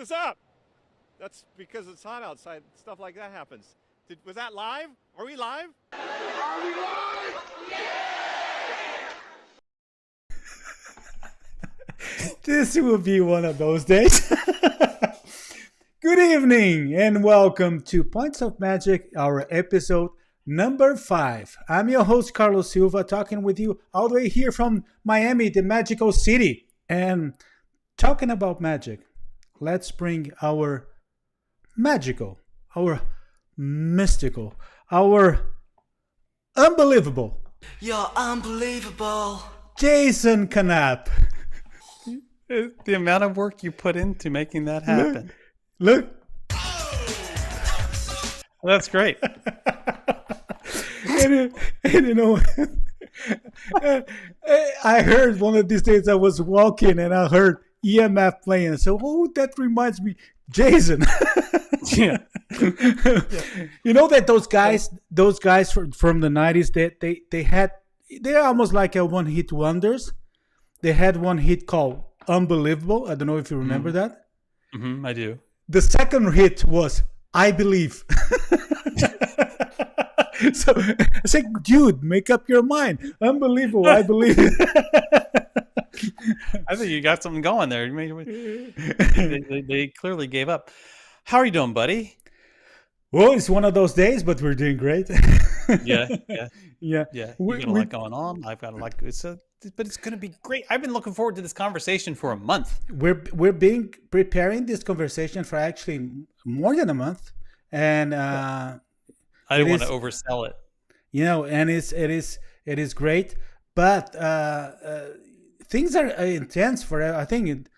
us up. That's because it's hot outside. Stuff like that happens. Was that live? Are we live? Are we live? This will be one of those days. evening and welcome to Points of Magic, our episode number 5. I'm your host, Carlos Silva, talking with you all the way here from Miami, the magical city. And talking about magic, let's bring our magical, our mystical, our unbelievable. You're unbelievable. Jason Knapp. The amount of work you put into making that happen. Look. That's great. and you know, I heard one of these days I was walking and I heard EMF playing. So, that reminds me, Jason. Yeah. You know that those guys from the 90s, they're almost like a one-hit wonders. They had one hit called Unbelievable. I don't know if you remember that. I do. The second hit was I Believe. So I said, dude, make up your mind. Unbelievable, I believe. I think you got something going there. They clearly gave up. How are you doing, buddy? Well, it's one of those days, but we're doing great. Yeah. You got a lot going on. I've got a lot. But it's going to be great. I've been looking forward to this conversation for a month. We're preparing this conversation for actually more than a month, and I didn't want to oversell it. You know, and it is great, but things are intense for. I think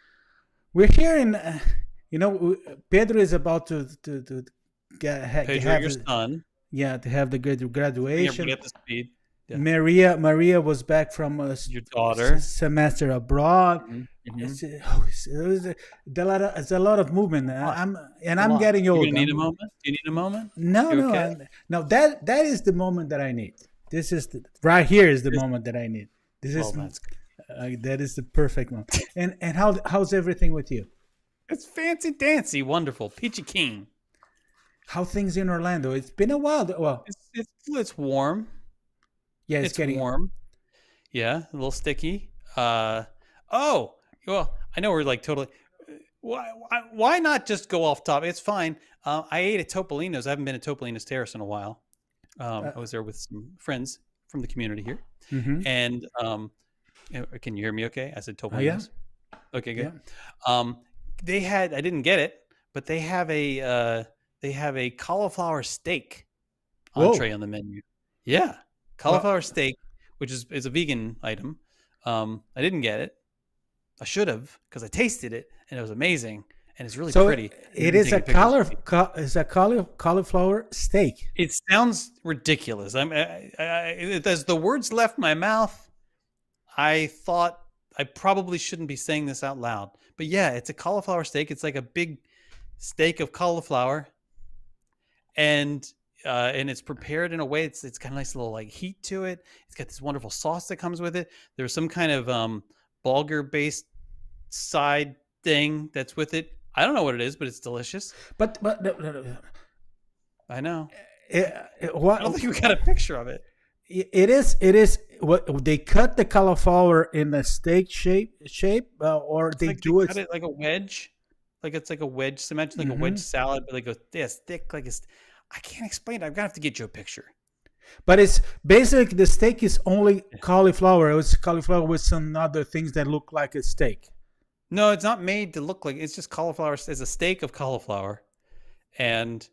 we're here in. Pedro is about to Pedro, your son. Yeah, to have the graduation. Get the speed. Yeah. Maria was back from your daughter semester abroad. Mm-hmm. It's a lot of movement. I'm getting old. Do you need a moment? Do you need a moment? No. No. That is the moment that I need. This is right here is the moment that I need. That is the perfect moment. And how's everything with you? It's fancy dancy, wonderful, peachy keen. How things in Orlando? It's been a while. Well, it's warm. Yeah, it's getting warm. Yeah, a little sticky. Well, I know we're like totally. Why not just go off top? It's fine. I ate at Topolino's. I haven't been at Topolino's Terrace in a while. I was there with some friends from the community here, and can you hear me? Okay, I said Topolino's. Oh, yeah. Okay, good. Yeah. They had. I didn't get it, but they have a cauliflower steak entree on the menu. Yeah. Cauliflower steak, which is a vegan item. I didn't get it. I should have, because I tasted it and it was amazing and it's really pretty. It is a cauliflower steak. It sounds ridiculous. As the words left my mouth, I thought I probably shouldn't be saying this out loud. But yeah, it's a cauliflower steak. It's like a big steak of cauliflower, and it's prepared in a way it's got a nice little like heat to it. It's got this wonderful sauce that comes with it. There's some kind of bulgur based side thing that's with it. I don't know what it is, but it's delicious. But I know. I don't think we got a picture of it. It is what they cut the cauliflower in a steak shape, or they cut it like a wedge, like it's like a wedge. So imagine like a wedge salad, but like this thick, like it's. I can't explain it. I'm gonna have to get you a picture. But it's basically the steak is only cauliflower. It's cauliflower with some other things that look like a steak. No, it's not made to look like. It's just cauliflower. It's a steak of cauliflower, and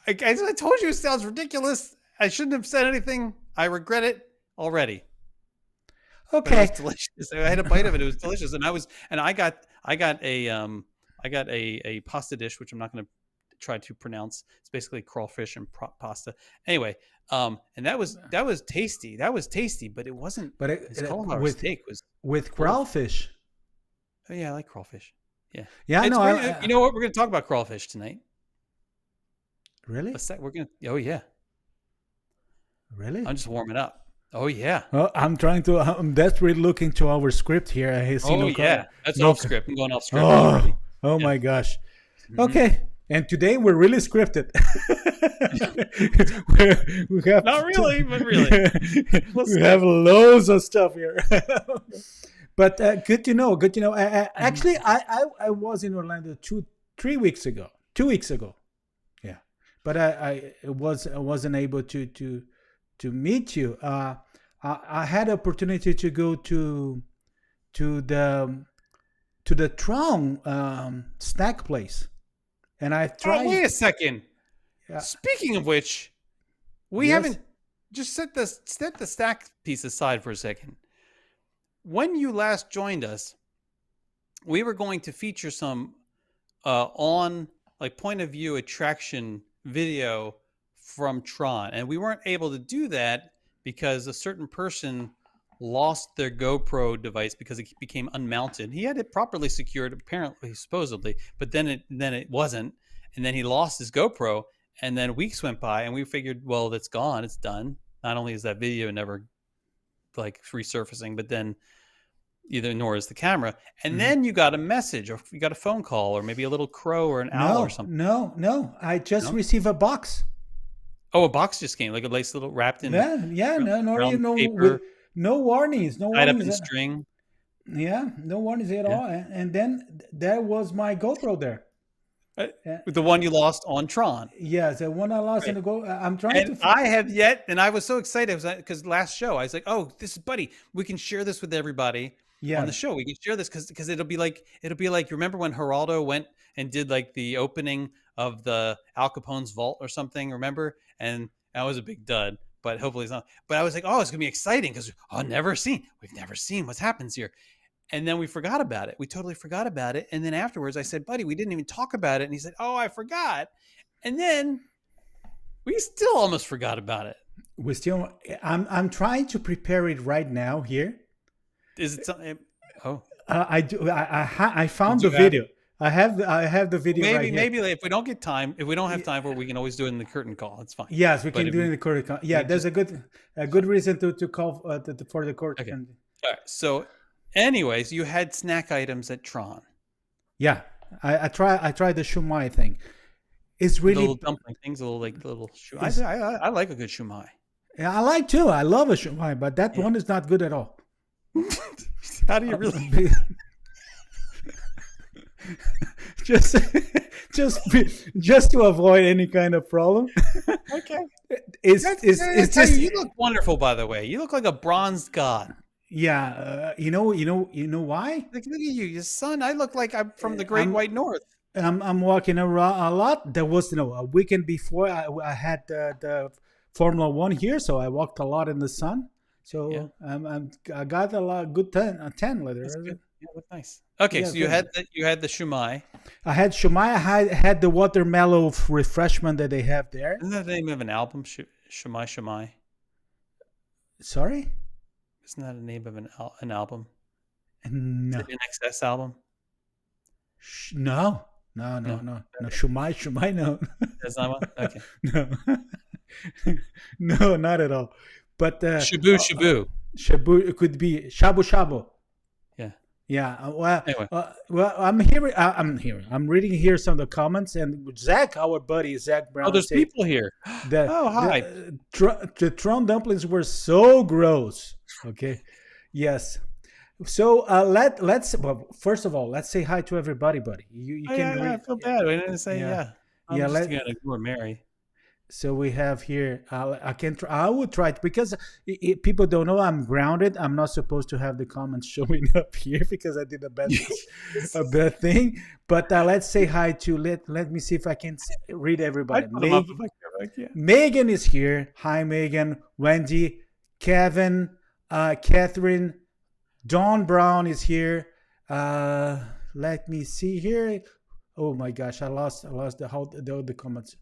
I told you it sounds ridiculous. I shouldn't have said anything. I regret it already. Okay, but it was delicious. I had a bite of it. It was delicious, and I got a pasta dish, which I'm not going to try to pronounce. It's basically crawfish and pasta. Anyway, and that was tasty. That was tasty, but it wasn't. But steak was with crawfish. Oh yeah, I like crawfish. Yeah. Yeah, you know what? We're going to talk about crawfish tonight. Really? We're going to. Oh yeah. Really? I'm just warming up. Oh yeah. Well, I'm desperately looking to our script here. That's off script. I'm going off script. Oh my gosh. Okay. And today we're really scripted. we have not really, but really. We have loads of stuff here. But good to know. Good to know. Actually, I was in Orlando 3 weeks ago. 2 weeks ago. Yeah, but I wasn't able to meet you. I had the opportunity to go to the Tron snack place, and I tried. Oh, wait a second. Yeah. Speaking of which, we Yes? haven't just set the stack piece aside for a second. When you last joined us, we were going to feature some on like point of view attraction video from Tron, and we weren't able to do that because a certain person lost their GoPro device because it became unmounted. He had it properly secured, apparently, supposedly, but then it wasn't, and then he lost his GoPro. And then weeks went by, and we figured, well, it's gone, it's done. Not only is that video never like resurfacing, but then nor is the camera. And then you got a message, or you got a phone call, or maybe a little crow or an owl or something. No. I just received a box. Oh, a box just came, like a nice little wrapped in. No paper, no warnings, tied up in string. Yeah, no warnings at all. And then there was my GoPro there. The one you lost on Tron. Yes, the one I lost in the go. I'm trying and I have yet, and I was so excited because last show I was like, "Oh, this is Buddy. We can share this with everybody on the show. We can share this because it'll be like remember when Geraldo went and did like the opening of the Al Capone's vault or something? Remember? And that was a big dud. But hopefully it's not. But I was like, oh, it's gonna be exciting because we've never seen what happens here. And then we forgot about it. We totally forgot about it. And then afterwards I said, Buddy, we didn't even talk about it. And he said, oh, I forgot. And then we still almost forgot about it. I'm trying to prepare it right now here. Is it something? Oh, I do. I found the video. I have the video. Maybe if we don't have time for it, we can always do it in the curtain call. It's fine. Yes, we can do it in the curtain call. Yeah, there's a good reason to call for the curtain. Okay. All right. So, anyways, you had snack items at Tron. Yeah, I tried the shumai thing. It's really little dumpling things, little shumai. I like a good shumai. Yeah, I like too. I love a shumai, but that one is not good at all. How do you really? just to avoid any kind of problem. Okay. It's just you look wonderful, by the way. You look like a bronzed god. Yeah, you know why? Look at you, your son. I look like I'm from the Great White North. I'm walking around a lot. There was a weekend before I had the Formula One here, so I walked a lot in the sun. So I got a lot good tan leather. That's good. Yeah, look nice. Okay, so you had the shumai. I had shumai. I had the watermelon refreshment that they have there. Isn't that the name of an album? Shumai. Sorry? Isn't that the name of an album? No. Is it an XS album? No. Shumai, no. That's not one? Okay. No. No, not at all. But Shabu. Shabu, it could be shabu. Yeah. Well, anyway. I'm reading here some of the comments, and Zach, our buddy Zach Brown. Oh, there's people here. Hi. The Tron dumplings were so gross. Okay. Yes. So let's first of all, let's say hi to everybody, buddy. You can. I feel bad. I didn't say yeah. I'm just gonna ignore Mary. So we have here. I would try it because people don't know I'm grounded. I'm not supposed to have the comments showing up here because I did a bad thing. But let's say hi to let me see if I can read everybody. Megan is here. Hi, Megan. Wendy, Kevin, Catherine, Dawn Brown is here. Let me see here. Oh my gosh, I lost the comments.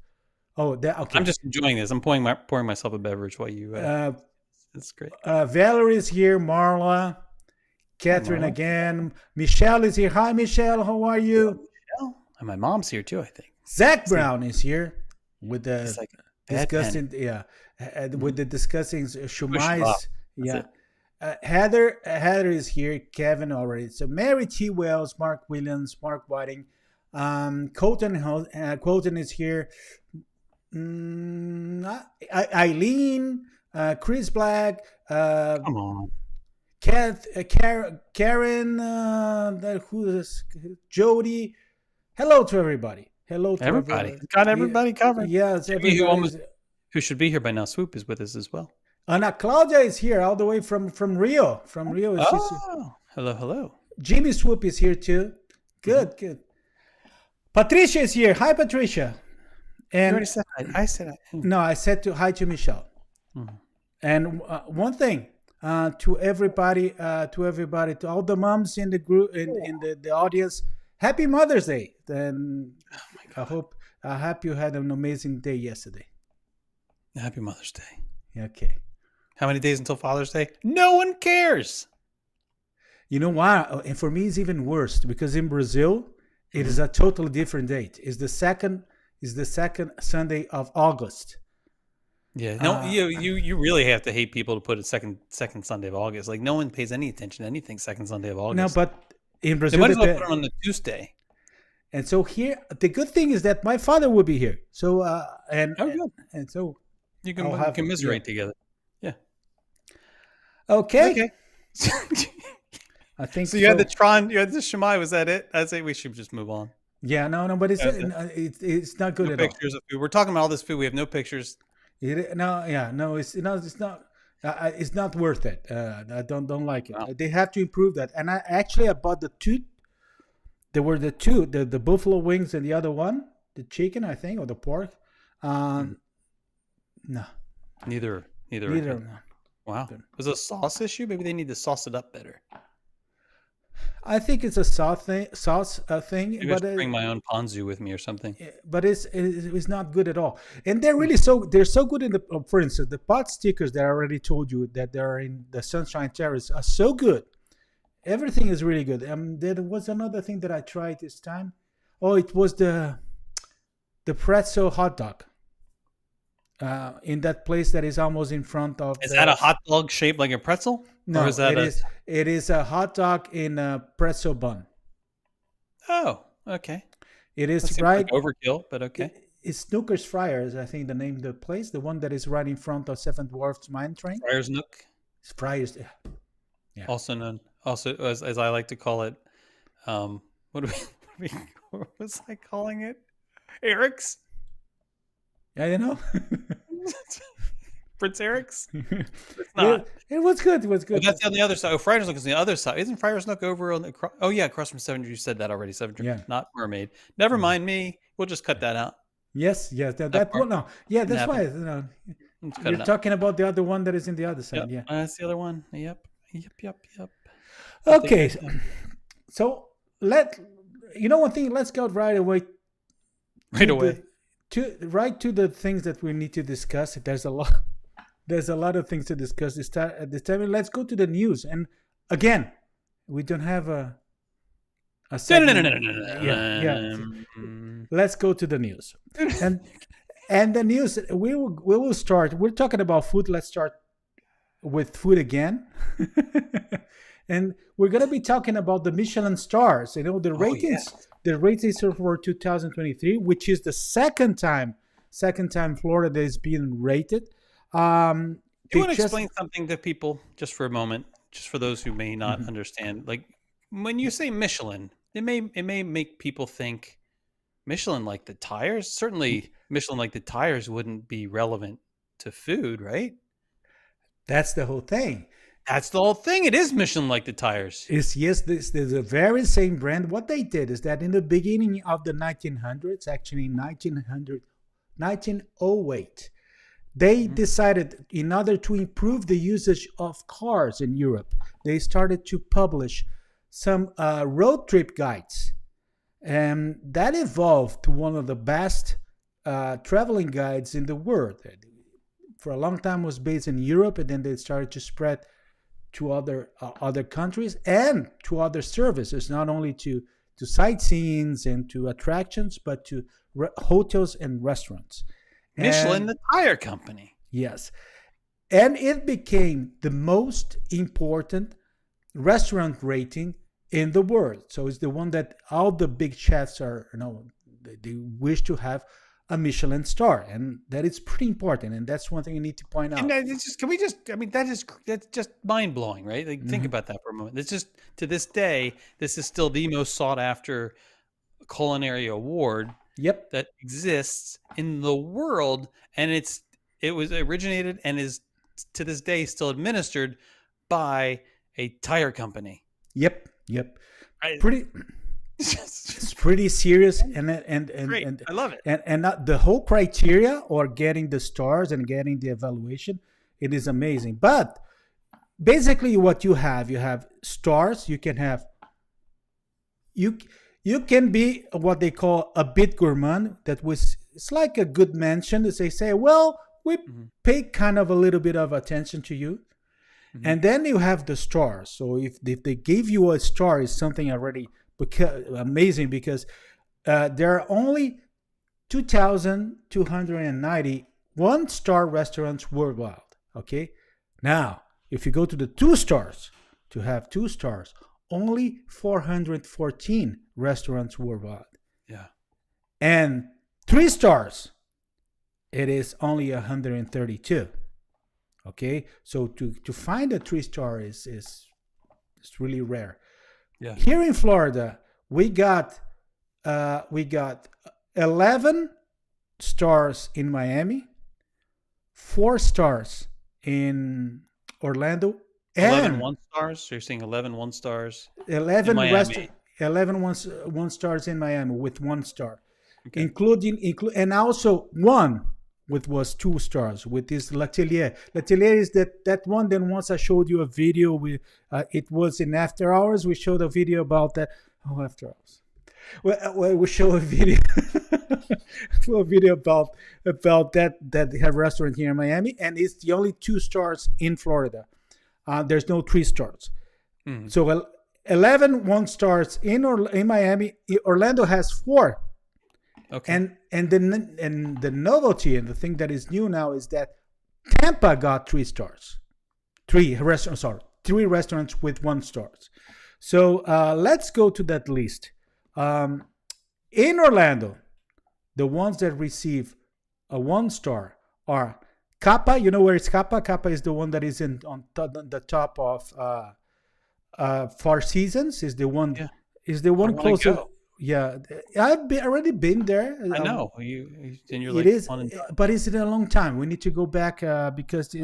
Oh, okay. I'm just enjoying this. I'm pouring myself a beverage while you. That's great. Valerie's here. Marla, Catherine again. Michelle is here. Hi, Michelle. How are you? Michelle? And my mom's here too, I think. Zach Brown is here with the discussing. Yeah, with the discussing shumais. Yeah. Heather is here. Kevin already. So Mary T. Wells, Mark Williams, Mark Whiting, Colton is here. Eileen, Chris Black, come on, Karen, who is Jody? Hello to everybody. Hello to Everybody. everyone. Got everybody covered. Yes, Jimmy, everybody. who should be here by now, Swoop, is with us as well. Ana Claudia is here all the way from Rio. From Rio. Oh, hello. Jimmy Swoop is here too. Good. Patricia is here. Hi, Patricia. You And already said hi. I said hi. no, I said hi to Michelle. Mhm. And one thing to everybody, to all the moms in the group, in the audience, happy Mother's Day. Then I hope you had an amazing day yesterday. Happy Mother's Day. Okay. How many days until Father's Day? No one cares. You know why? And for me, it's even worse because in Brazil, it is a totally different date. It's the second Sunday of August. Yeah, no, you really have to hate people to put it second Sunday of August. Like no one pays any attention to anything second Sunday of August. No, but in they Brazil, might as well put it on the Tuesday. and so here, the good thing is that my father will be here. So Good. and so You can I'll have- commiserate together. Yeah. okay. I think So you had the Tron, you had the Shemai. Was that it? I say we should just move on. Yeah, no, but it's not good No at all. pictures of food. We're talking about all this food. We have no pictures. It's not. It's not worth it. I don't like it. Wow. They have to improve that. And I bought the two. There were the two, the buffalo wings and the other one, the chicken, I think, or the pork. No, Neither. neither. Wow. Was it a sauce issue? Maybe they need to sauce it up better. I think it's a sauce thing. Maybe I should bring my own ponzu with me or something. But it's not good at all. And they're so good in the. For instance, the pot stickers that I already told you that they're in the Sunshine Terrace are so good. Everything is really good. There was another thing that I tried this time. Oh, it was the pretzel hot dog. In that place that is almost in front of. Is that a hot dog shaped like a pretzel? No, or is that it is a hot dog in a pretzel bun. Oh, okay. It is That seems right. like overkill, but okay. It's Snooker's Fryers, I think the name of the place, the one that is right in front of Seven Dwarfs Mine Train. Friar's Nook, It's Fryers. Yeah. also known, as I like to call it. What was I calling it? Eric's. Yeah, you know. Prince Eric's. It's not. It was good. It was good. But that's on the other side. Oh, Friar's Nook is on the other side. Isn't Friar's Nook over on the? Oh yeah, across from Seven. You said that already. Seven. Yeah. Not Mermaid. Never mind me. We'll just cut that out. Yes. That part. one. No. Yeah, that's Happen. why. Let's cut You're it out. talking about the other one that is in the other side. Yep. Yeah. That's the other one. Yep. Okay. So one thing. Let's go right away. Right away. To the things that we need to discuss. There's a lot of things to discuss at this time. Let's go to the news. And again, we don't have a segment. Yeah. Let's go to the news. And the news, we will start. We're talking about food. Let's start with food again. And we're going to be talking about the Michelin stars, the ratings. The ratings are for 2023, which is the second time Florida is being rated. Do you want to explain something to people just for a moment, just for those who may not understand? Like when you say Michelin, it may make people think Michelin like the tires. Certainly, Michelin like the tires wouldn't be relevant to food, right? That's the whole thing. That's the whole thing. It is Michelin like the tires. This is the very same brand. What they did is that in the beginning of the 1900s, actually in 1908, they decided in order to improve the usage of cars in Europe, they started to publish some road trip guides. And that evolved to one of the best traveling guides in the world. For a long time, it was based in Europe, and then they started to spread to other countries and to other services, not only to sightseeings and to attractions, but to hotels and restaurants. Michelin, the tire company. Yes. And it became the most important restaurant rating in the world. So it's the one that all the big chefs they wish to have a Michelin star, and that is pretty important. And that's one thing you need to point out. That's just mind blowing, right? Like think about that for a moment. It's just, to this day, this is still the most sought after culinary award. Yep. that exists in the world, and it was originated and is to this day still administered by a tire company. Yep. Yep. I, Pretty. It's pretty serious, and great. I love it. and not the whole criteria or getting the stars and getting the evaluation. It is amazing, but basically, what you have stars. You can have you can be what they call a bit gourmand. That was it's like a good mention. As they say, well, we pay kind of a little bit of attention to you, and then you have the stars. So if they give you a star, is something already amazing because there are only 2,290 one-star restaurants worldwide. Okay, now if you go to the 2 stars, to have 2 stars, only 414 restaurants worldwide. Yeah, and 3 stars, it is only 132. Okay, so to find a 3-star is really rare. yeah. Here in Florida, we got 11 stars in Miami, 4 stars in Orlando, 11 and 1 stars. So you're saying 11 1 stars. 11 Miami. 11 one stars in Miami with 1 star, Okay. including and also one was 2 stars with this L'Atelier. L'Atelier is that one. Then once I showed you a video with it was in After Hours. We showed a video about that. Oh, After Hours. Well, we show a video, a video about that they have a restaurant here in Miami, and it's the only 2 stars in Florida. There's no 3 stars. So 11 1 stars in Miami. Orlando has 4. Okay. And the novelty and the thing that is new now is that Tampa got 3 stars. 3 restaurants with 1 stars. So let's go to that list. In Orlando, the ones that receive a 1 star are Kappa. You know where it's Kappa? Kappa is the one that is on the top of Four Seasons. Is the one? Yeah. Is the one closer? Go. Yeah, I've already been there. I know you're like it is, fun and but it's in a long time. We need to go back because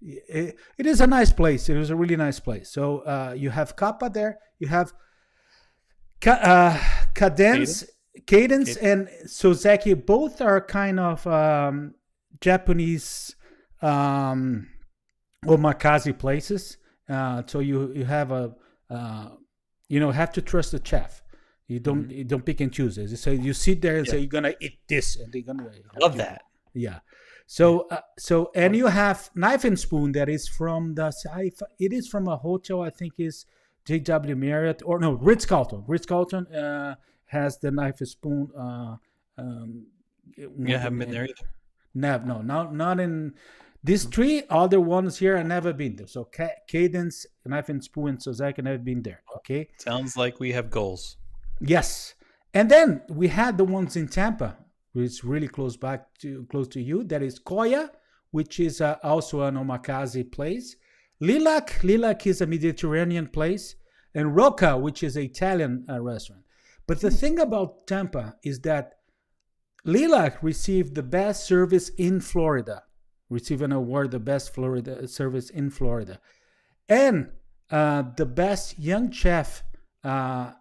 it is a nice place. It was a really nice place. So you have Kappa there. You have Cadence, and Sozeki. Both are kind of Japanese omakase places. So you have have to trust the chef. You don't pick and choose. So you sit there and say you're gonna eat this, and they're gonna love that. Yeah. So and you have Knife and Spoon that is from it is from a hotel. I think is JW Marriott or no Ritz Carlton. Ritz Carlton has the Knife and Spoon. Haven't been there either. Not in these 3 other ones here. I never been there. So Cadence, Knife and Spoon, and Sozaki, never been there. Okay. Sounds like we have goals. Yes, and then we had the ones in Tampa, which is really close to you. That is Koya, which is also an omakase place. Lilac is a Mediterranean place, and Rocca, which is an Italian restaurant. But the thing about Tampa is that Lilac received the best service in Florida, received an award, the best Florida service in Florida, and the best young chef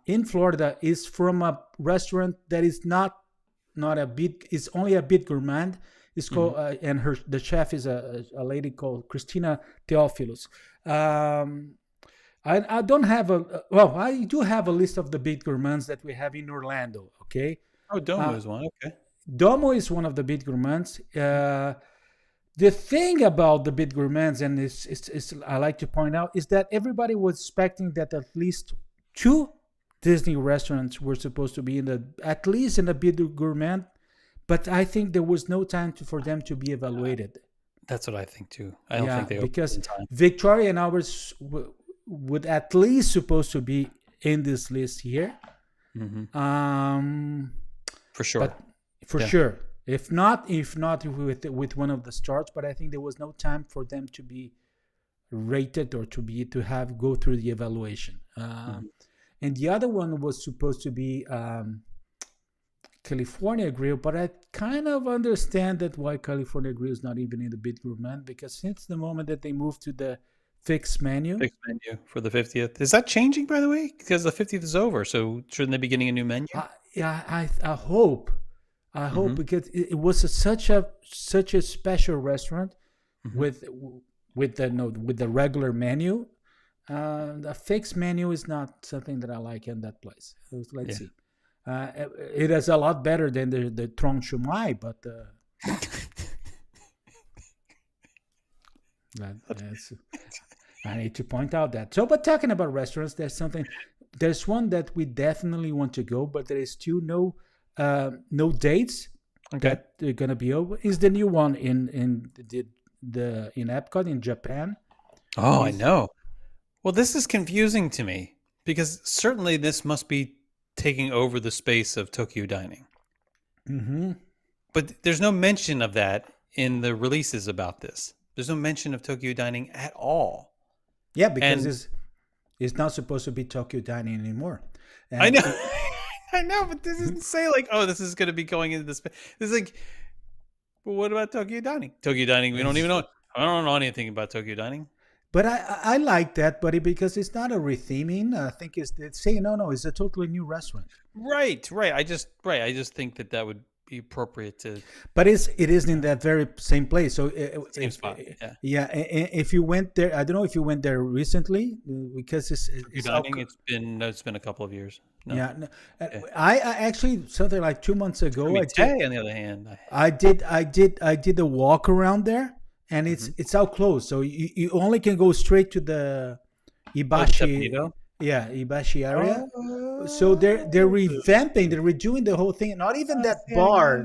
in Florida is from a restaurant that is not a bit, it's only a bit gourmand. It's called and the chef is a lady called Christina Theophilus. I don't have I do have a list of the bit gourmands that we have in Orlando. Okay. Oh, Domo is one. Okay. Domo is one of the bit gourmands. The thing about the bit gourmands, and it's I like to point out, is that everybody was expecting that at least 2 Disney restaurants were supposed to be at least in the bit gourmand, but I think there was no time for them to be evaluated. That's what I think too. I don't think they because in time. Victoria and ours would at least supposed to be in this list here. For sure. But for sure. If not with one of the stars, but I think there was no time for them to be rated or to go through the evaluation. And the other one was supposed to be California Grill, but I kind of understand that why California Grill is not even in the Big Gourmand, because since the moment that they moved to the fixed menu, for the 50th. Is that changing, by the way? Because the 50th is over, so shouldn't they be getting a new menu? I hope, because it was such a special restaurant with the regular menu. The fixed menu is not something that I like in that place. Let's see. It is a lot better than the Tron Shumai, but I need to point out that. So, but talking about restaurants, there's one that we definitely want to go, but there is still no dates that they're gonna be over. Is the new one in Epcot in Japan? Oh, I know. Well, this is confusing to me because certainly this must be taking over the space of Tokyo Dining. Mm-hmm. But there's no mention of that in the releases about this. There's no mention of Tokyo Dining at all. Yeah, because it's not supposed to be Tokyo Dining anymore. And I know. I know, but this doesn't say like, oh, this is going to be going into the space. This is like, well, what about Tokyo Dining? Tokyo Dining, we don't even know. I don't know anything about Tokyo Dining. But I like that, buddy, because it's not a retheming. I think it's saying no, it's a totally new restaurant. Right. I just think that would be appropriate to. But it is in that very same place. So same spot. Yeah. If you went there, I don't know if you went there recently, because it's Dining. It's been a couple of years. No. Yeah. No. I actually, something like 2 months ago. On the other hand, I did a walk around there. And it's out closed, so you only can go straight to the Ibashi, Ibashi area. So they're revamping, they're redoing the whole thing. Not even that bar.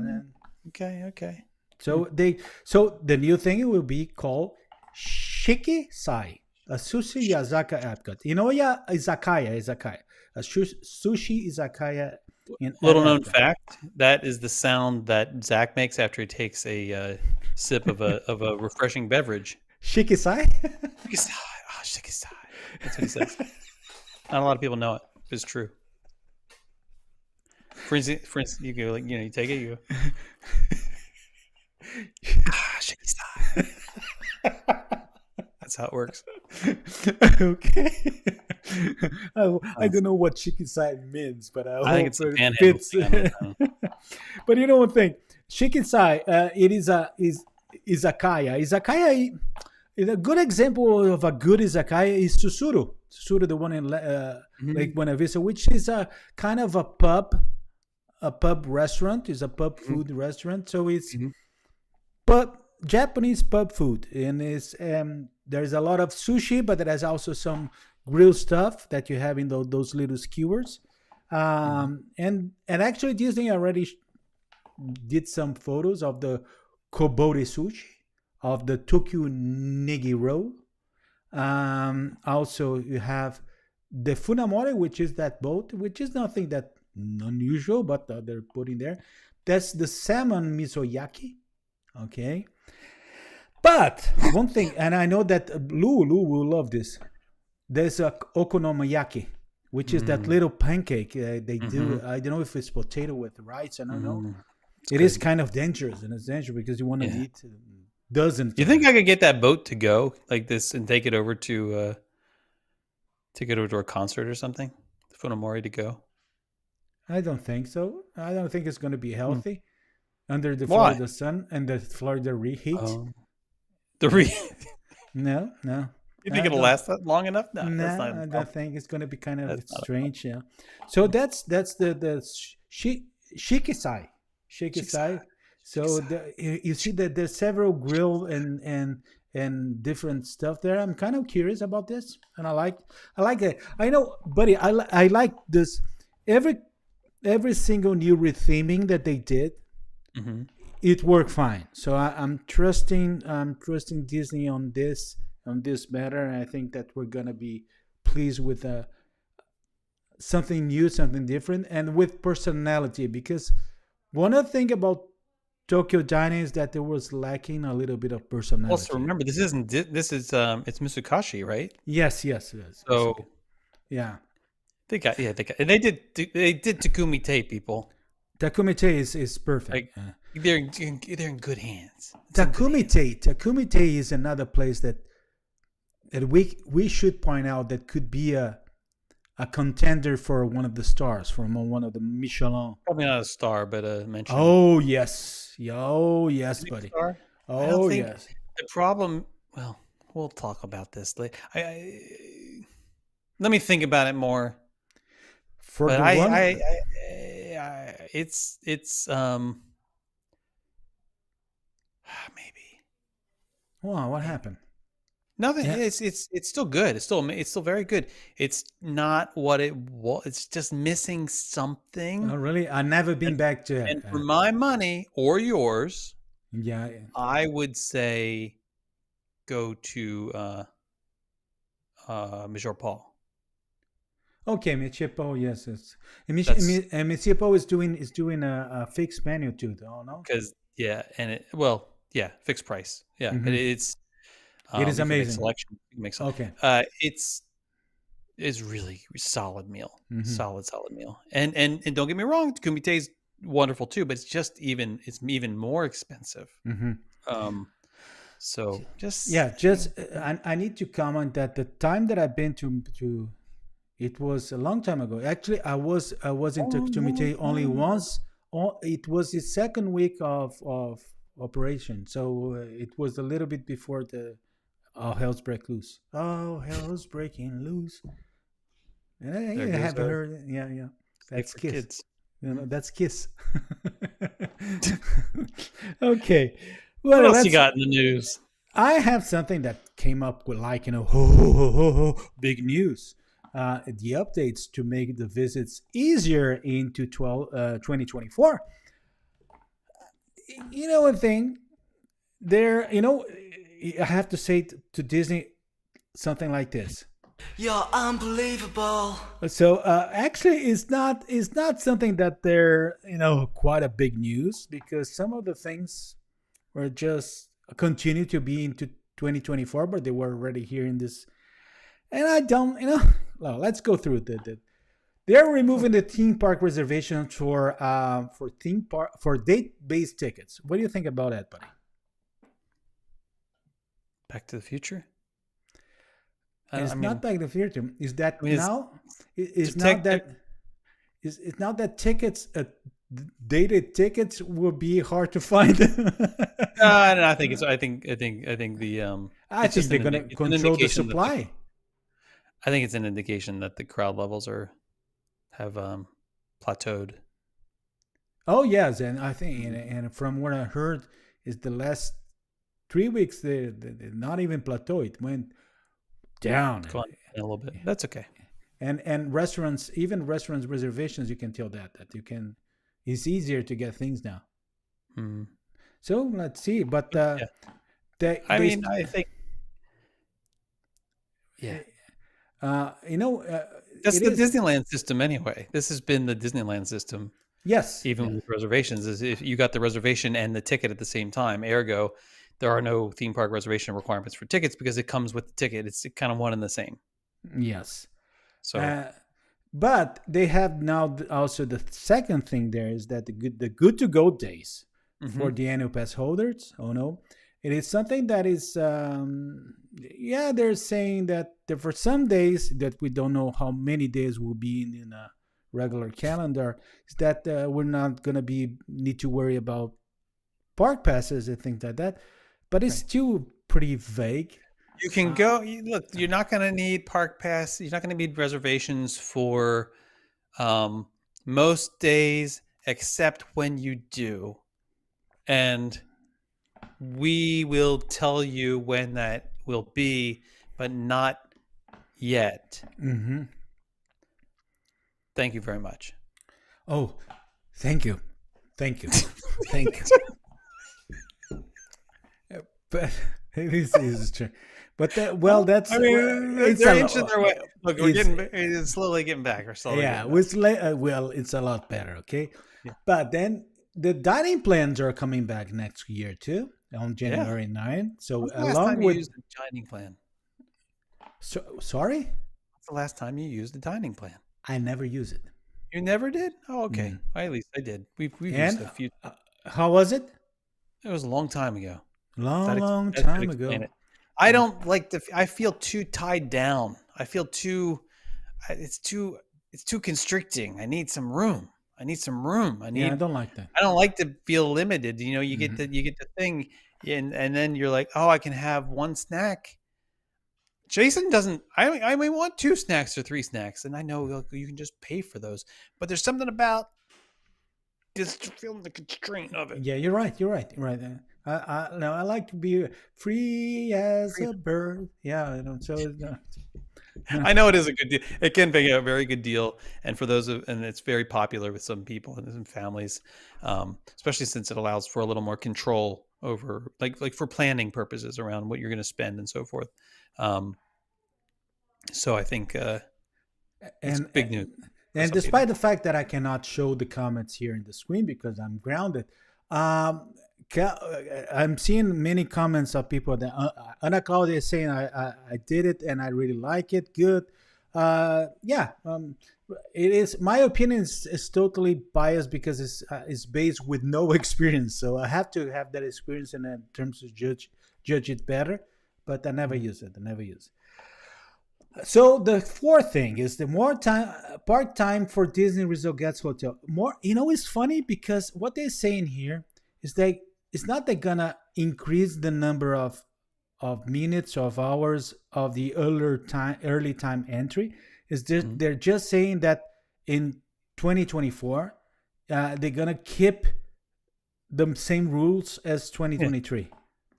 Okay. So the new thing will be called Shikisai, a sushi yazaka Epcot. Izakaya, a sushi izakaya. Little known fact: that is the sound that Zach makes after he takes a sip of a refreshing beverage. Shikisai? Shikisai. That's what he says. Not a lot of people know it. It's true. For instance, you go you take it, you go. Shikisai. That's how it works. Okay. I don't know what Shikisai means, but I think it's a panhandle. But you know one thing, Shikisai, it is izakaya. Izakaya, a good example of a good izakaya is Susuru. Susuru, the one in Lake Buena Vista, which is a kind of a pub restaurant. Is a pub food restaurant. So it's Japanese pub food, and there's a lot of sushi, but there's also some grilled stuff that you have in those little skewers. And actually Disney already did some photos of the Kobori sushi, of the Tokyo Negi roll. Also you have the Funamori, which is that boat, which is nothing that unusual, but they're putting there. That's the salmon misoyaki. Okay. But one thing, and I know that Lou will love this. There's a okonomiyaki, which is that little pancake they do. I don't know if it's potato with rice. I don't know. It is kind of dangerous, and it's dangerous because you want to eat dozens. You think I could get that boat to go like this and take it over to a concert or something? The Funamori to go? I don't think so. I don't think it's going to be healthy under the Florida sun and the Florida reheat. No. You think it'll last that long enough? No, I don't think it's going to be kind of strange. Yeah. So that's the shikisai. So you see that there's several grill and different stuff there. I'm kind of curious about this, and I like it. I know, buddy. I like this. Every single new retheming that they did. It worked fine. So I'm trusting Disney on this matter, and I think that we're gonna be pleased with something new, something different, and with personality. Because one of the things about Tokyo Dining is that there was lacking a little bit of personality. Also, remember this is it's Mitsukashi, right? Yes. So yeah, they did Takumi Tape, people. Takumite is perfect. Like they're in good hands. Takumite is another place that we should point out that could be a contender for one of the stars, from one of the Michelin. Probably not a star, but a mention. Oh yes, buddy. Star? Oh yes. The problem. Well, we'll talk about this later. Let me think about it more. For But the one, it's maybe. wow, what happened? Nothing. Yeah. It's still good. It's still very good. It's not what it was. It's just missing something. Oh really? I've never been back to it. And for my money or yours, Yeah. I would say go to Major Paul. Okay, Monsieur Paul, yes. And That's- Monsieur Paul is doing a fixed menu too, though, no? Because fixed price. Yeah, Mhm. it's It is you can make amazing. selection. You can make selection. Okay. It's really solid meal. Mhm. Solid meal. And don't get me wrong, kumite is wonderful too, but it's even more expensive. Mm-hmm. So just I need to comment that the time that I've been to it was a long time ago. Actually, I was in Takumite only once. It was the second week of operation, so it was a little bit before the All Hell's Break Loose. Oh, hell's breaking loose. And I haven't heard. Yeah. That's for Kiss. kids. You know, that's Kiss. Okay. What Well, else you got in the news? I have something that came up with big news. The updates to make the visits easier into 2024. You know one thing, I have to say to Disney something like this. You're unbelievable. So actually, it's not something that they're quite a big news, because some of the things were just continue to be into 2024, but they were already here in this. And I don't, well, let's go through it. They're removing the theme park reservations for date-based tickets. What do you think about that, buddy? Back to the Future? It's not Back to the Future. Is that now? It's now that tickets, dated tickets, will be hard to find. I think the I it's think just they're an going to indi- it's an control the indication that supply. I think it's an indication that the crowd levels have plateaued. Oh yes, and I think, and from what I heard, is the last 3 weeks they not even plateau. It went down Go on a little bit. That's okay. And restaurants, even restaurants reservations, you can tell that you can. It's easier to get things now. Mm. So let's see, but I think that's the Disneyland system anyway. This has been the Disneyland system. Yes, Even with reservations, is if you got the reservation and the ticket at the same time. Ergo, there are no theme park reservation requirements for tickets because it comes with the ticket. It's kind of one and the same. Yes. So, but they have now also the second thing there is that the good to go days for the annual pass holders. Oh no, it is something that is they're saying that for some days that we don't know how many days will be in a regular calendar, is that we're not gonna need to worry about park passes and things like that. But it's still pretty vague. you can go. Look, you're not going to need park pass. You're not going to need reservations for most days, except when you do. And we will tell you when that will be, but not yet. Mm-hmm. Thank you very much. Oh, thank you. Thank you. But this is true. But that's. I mean, it's they're a inching their way. Look, it's slowly getting back. We're slowly getting back. it's a lot better, okay? Yeah. But then the dining plans are coming back next year too, on January 9th. So When's the last along time with you used the dining plan? sorry, What's the last time you used the dining plan? I never use it. You never did? Oh, okay. Mm. At least I did. We've used And it a few. how was it? It was a long time ago. Long That should time explain ago. it. I don't like the. I feel too tied down. I feel too. It's too. It's too constricting. I need some room. I need some room. Yeah, I don't like that. I don't like to feel limited. You know, you Mhm. get the thing, and then you're like, oh, I can have one snack. Jason doesn't. I may want 2 snacks or 3 snacks, and I know you can just pay for those. But there's something about just feeling the constraint of it. Yeah, you're right. You're right. You're right. No, I like to be free as a bird. Yeah, so I know it is a good deal. It can be a very good deal, and for those and it's very popular with some people and some families, especially since it allows for a little more control over, like for planning purposes around what you're going to spend and so forth. So I think it's and big news. and despite the fact that I cannot show the comments here in the screen because I'm grounded, I'm seeing many comments of people that Ana Claudia is saying I did it and I really like it. Good. Yeah. It is, my opinion is totally biased because it's based with no experience. So I have to have that experience in terms of judge it better. But I never use it. So the fourth thing is the more time part time for Disney Resort Guest Hotel. More, it's funny because what they're saying here is that it's not they're gonna increase the number of minutes of hours of the early time entry. Is they're just saying that in 2024 they're gonna keep the same rules as 2023. Yeah.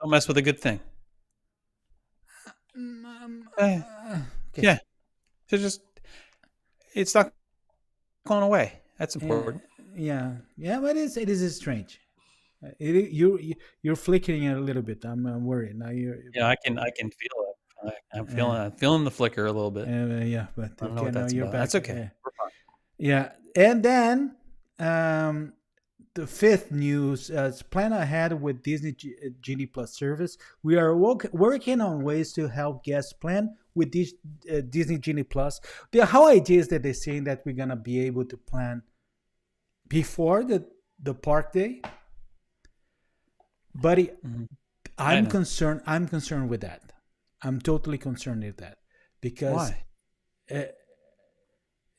Don't mess with a good thing. Okay. Yeah, so just it's not going away. That's important. Yeah, but it is strange. You're flickering it a little bit. I'm worried now. Yeah, I can feel it. I'm feeling the flicker a little bit. Yeah, but I don't know what that's you're about. back. That's okay. Yeah. We're fine. Yeah, and then the fifth news is plan ahead with Disney Genie Plus service. We are working on ways to help guests plan with this Disney Genie Plus. The whole idea is that they're saying that we're gonna be able to plan before the park day. Buddy, I'm concerned. I'm concerned with that. I'm totally concerned with that because why? It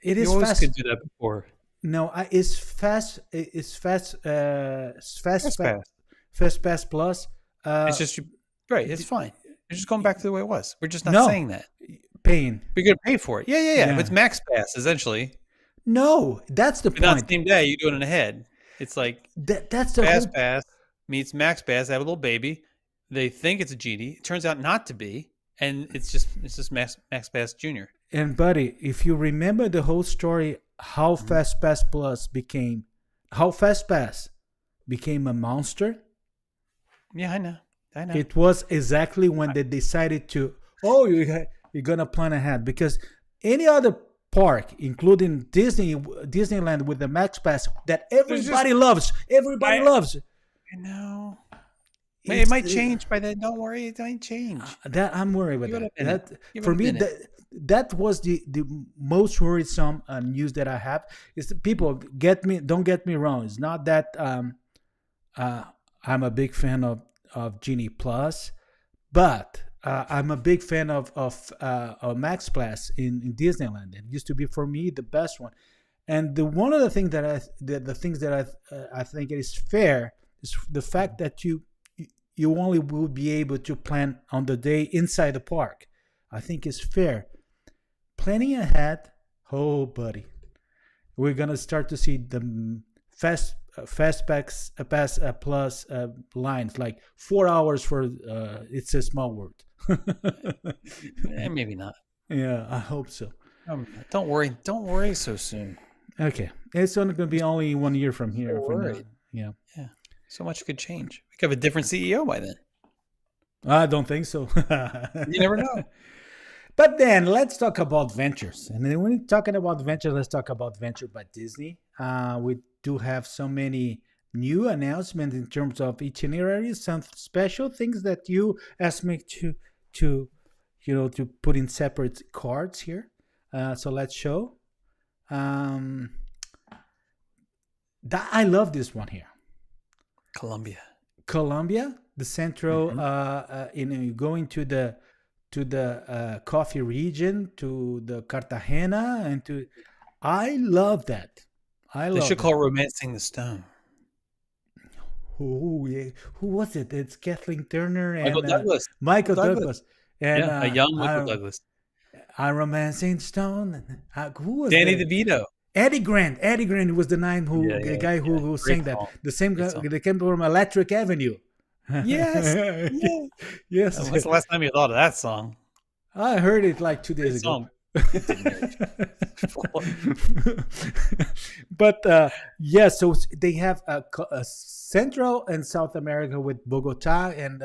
You is always fast. could do that before. No, it's fast. It's fast. Fast pass. Fast Pass Plus. It's just right. It's fine. You're just going back to the way it was. We're just not No. saying that. Paying. We're gonna pay for it. Yeah. Yeah. It's Max Pass essentially. No, that's the But not the point. same day. You do it in a head. It's like That's the Fast whole. Pass meets Max Pass. They have a little baby. They think it's a genie. It turns out not to be, and it's just Max Pass Junior. And buddy, if you remember the whole story, how Fast Pass became a monster. Yeah, I know. It was exactly when they decided to, you're gonna plan ahead because any other park, including Disneyland with the Max Pass that everybody loves. Everybody loves. I know. It might change by then. Don't worry, it might change. That I'm worried with Give it a that. minute. Give it For a me, minute. that was the most worrisome news that I have. Is that people don't get me wrong. It's not that I'm a big fan of Genie Plus, but I'm a big fan of Max Pass in Disneyland. It used to be for me the best one. And one of the things the things that I think is fair is the fact that you only will be able to plan on the day inside the park. I think it's fair. Planning ahead, oh buddy, we're gonna start to see the Fast Pass Plus lines like 4 hours for It's a Small World. Maybe not. Yeah, I hope so. Don't worry so soon. Okay, it's only going to be only 1 year from here. Don't worry. Yeah. So much could change. We could have a different CEO by then. I don't think so. You never know. But then let's talk about ventures. And then when we're talking about ventures, let's talk about Venture by Disney. We do have so many new announcements in terms of itineraries, some special things that you asked me to put in separate cards here. So let's show. I love this one here. Colombia. Colombia, the central, going to the coffee region, to the Cartagena, and to. I love that. They should call Romancing the Stone. Oh, yeah. Who was it? It's Kathleen Turner and Michael Douglas. Michael Douglas. And a young Michael Douglas. I'm Romancing Stone. Who was Danny that? DeVito. Eddie Grant. Eddie Grant was the guy who sang that. The same guy. They came from Electric Avenue. Yes. Yes. When's the last time you thought of that song? I heard it like 2 days ago. But so they have a Central and South America with Bogota and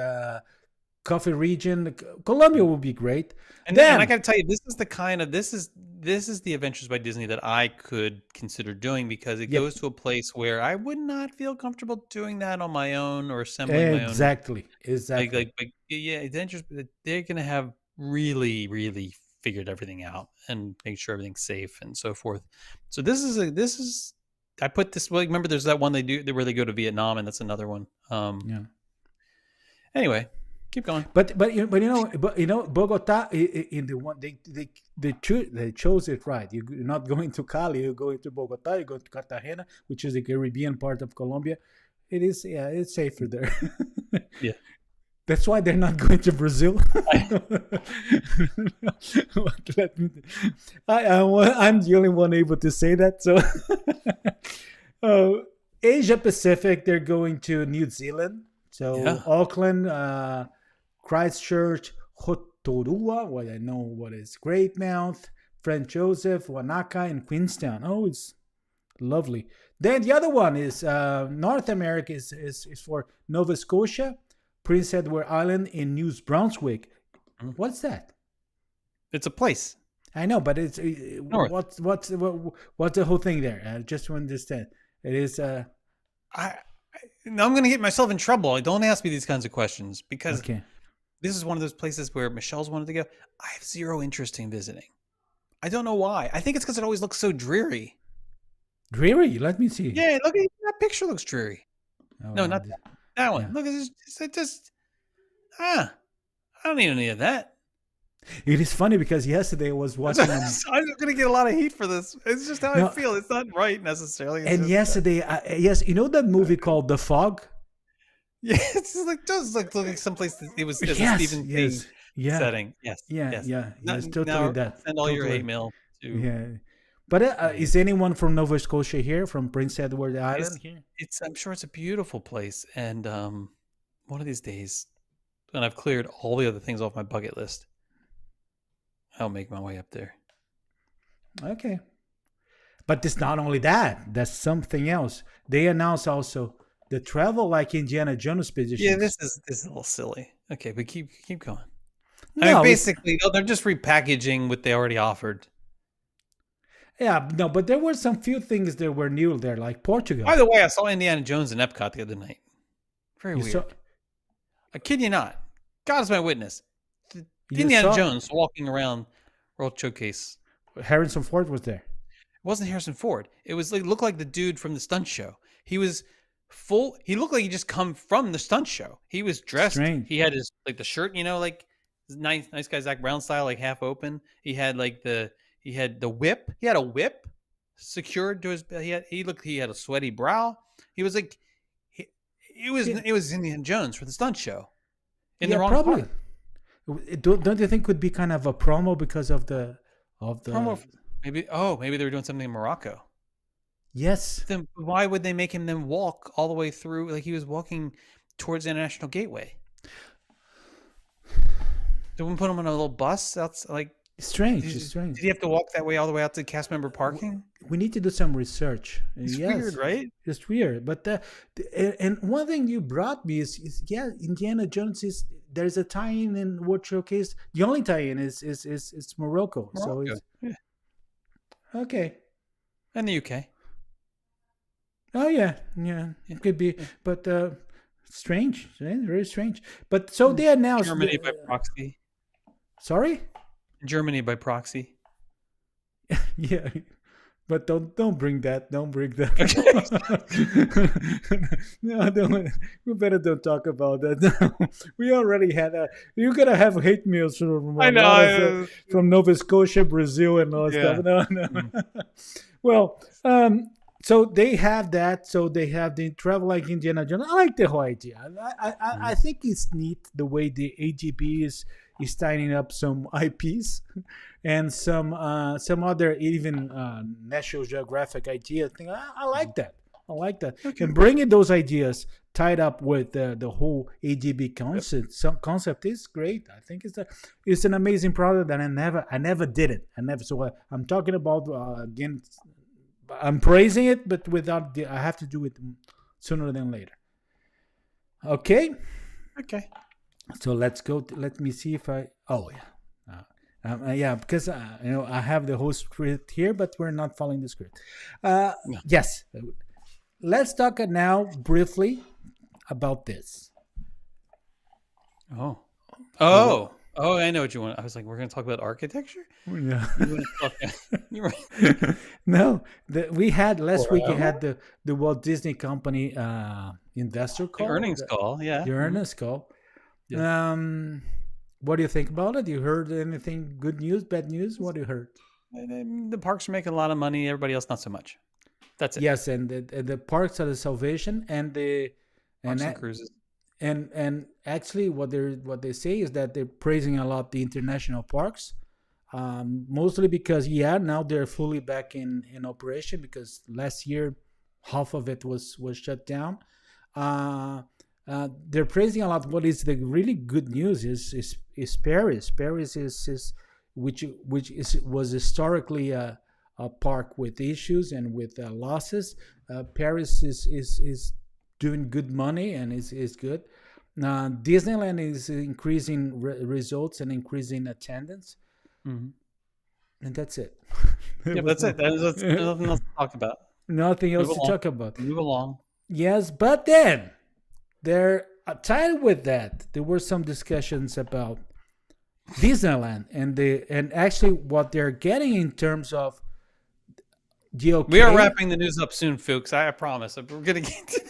coffee region. Colombia would be great. And I got to tell you, this is the kind of this is the Adventures by Disney that I could consider doing, because it goes to a place where I would not feel comfortable doing that on my own or assembling my own. Exactly. Yeah, Adventures, they're going to have really figured everything out and make sure everything's safe and so forth. So this is I put this. Well, remember, there's that one they do where they go to Vietnam, and that's another one. Anyway, keep going. But Bogota in the one they chose it right. You're not going to Cali. You're going to Bogota. You go to Cartagena, which is the Caribbean part of Colombia. It is it's safer there. Yeah. That's why they're not going to Brazil. I'm the only one able to say that. So, Asia Pacific, they're going to New Zealand. So Auckland, Christchurch, Rotorua, what I know what is Greatmouth, Prince Joseph, Wanaka, and Queenstown. Oh, it's lovely. Then the other one is North America is for Nova Scotia, Prince Edward Island in New Brunswick. What's that? It's a place. I know, but it's what's the whole thing there? I just want to understand. It is. I'm going to get myself in trouble. Don't ask me these kinds of questions, because this is one of those places where Michelle's wanted to go. I have zero interest in visiting. I don't know why. I think it's because it always looks so dreary. Dreary? Let me see. Yeah, look at that picture. Looks dreary. Oh, no, not that. That one. Yeah. Look, I don't need any of that. It is funny because yesterday I was watching. I'm going to get a lot of heat for this. It's just how I feel. It's not right necessarily. And yesterday, you know that movie called The Fog? Yeah, it's just like does look like someplace it was a Stephen King setting. Yes. It's totally that. Send all your hate mail to. Yeah. But is anyone from Nova Scotia here, from Prince Edward Island here? I'm sure it's a beautiful place. And one of these days, when I've cleared all the other things off my bucket list, I'll make my way up there. Okay. But it's not only that. That's something else. They announced also the travel like Indiana Jones position. Yeah, this is a little silly. Okay, but keep going. No, I mean, basically, they're just repackaging what they already offered. Yeah, no, but there were some few things that were new there, like Portugal. By the way, I saw Indiana Jones in Epcot the other night. Very weird. I kid you not. God is my witness. Indiana Jones walking around World Showcase. Harrison Ford was there. It wasn't Harrison Ford. It looked like the dude from the stunt show. He was full. He looked like he just come from the stunt show. He was dressed. Strange. He had his the shirt, like nice guy Zach Brown style, like half open. He had the whip. He had a whip secured to his. He had a sweaty brow. He was like, it was Indiana Jones for the stunt show. In the wrong probably. part. Don't you think it could be kind of a promo because of the promo? Maybe they were doing something in Morocco. Yes. Then why would they make him then walk all the way through like he was walking towards the International Gateway? Did we put him on a little bus? That's like strange. Did he have to walk that way all the way out to cast member parking? We need to do some research. It's weird, right? It's weird. But and one thing you brought me is Indiana Jones is there's a tie-in in World Showcase. The only tie-in is Morocco. So it's okay. And the UK. Oh yeah, it could be, but strange, very strange. But so they announced Germany by proxy. Sorry? Germany by proxy. Yeah. But don't bring that. Don't bring that. No, don't. We better don't talk about that. No, we already had a. You're gonna have hate mails from I a lot of, know. from Nova Scotia, Brazil, and all that Yeah. stuff. No. Well, so they have that. So they have the travel like Indiana Jones. I like the whole idea. I think it's neat the way the AGB is tying up some IPs and some other even National Geographic idea thing. I like that. I like that. And bringing those ideas tied up with the whole AGB concept. Some concept is great. I think it's an amazing product, and I never did it. So I'm talking about again. I'm praising it, but without I have to do it sooner than later. Okay. Okay. So let's go. Let me see if I. Oh yeah, yeah. Because I have the whole script here, but we're not following the script. Yes. Let's talk now briefly about this. Oh. I know what you want. I was like, we're going to talk about architecture? Yeah. You're right. No, we had last week. We had the Walt Disney Company investor call, Earnings call. Yeah. the earnings call. Yeah. What do you think about it? You heard anything? Good news, bad news? What do you heard? The parks are making a lot of money. Everybody else, not so much. That's it. Yes, and the parks are the salvation, and the Parks and cruises. and actually what they say is that they're praising a lot the international parks, mostly because now they're fully back in operation, because last year half of it was shut down. They're praising a lot. What is the really good news is Paris. Paris is was historically a park with issues and with losses. Paris is doing good money and is good. Disneyland is increasing results and increasing attendance, and that's it. Yeah, that's it. There's nothing else to talk about. Nothing else to talk about. Move along. Yes, but then they're tied with that. There were some discussions about Disneyland and actually what they're getting in terms of the We are wrapping the news up soon, folks. I promise. We're going to get to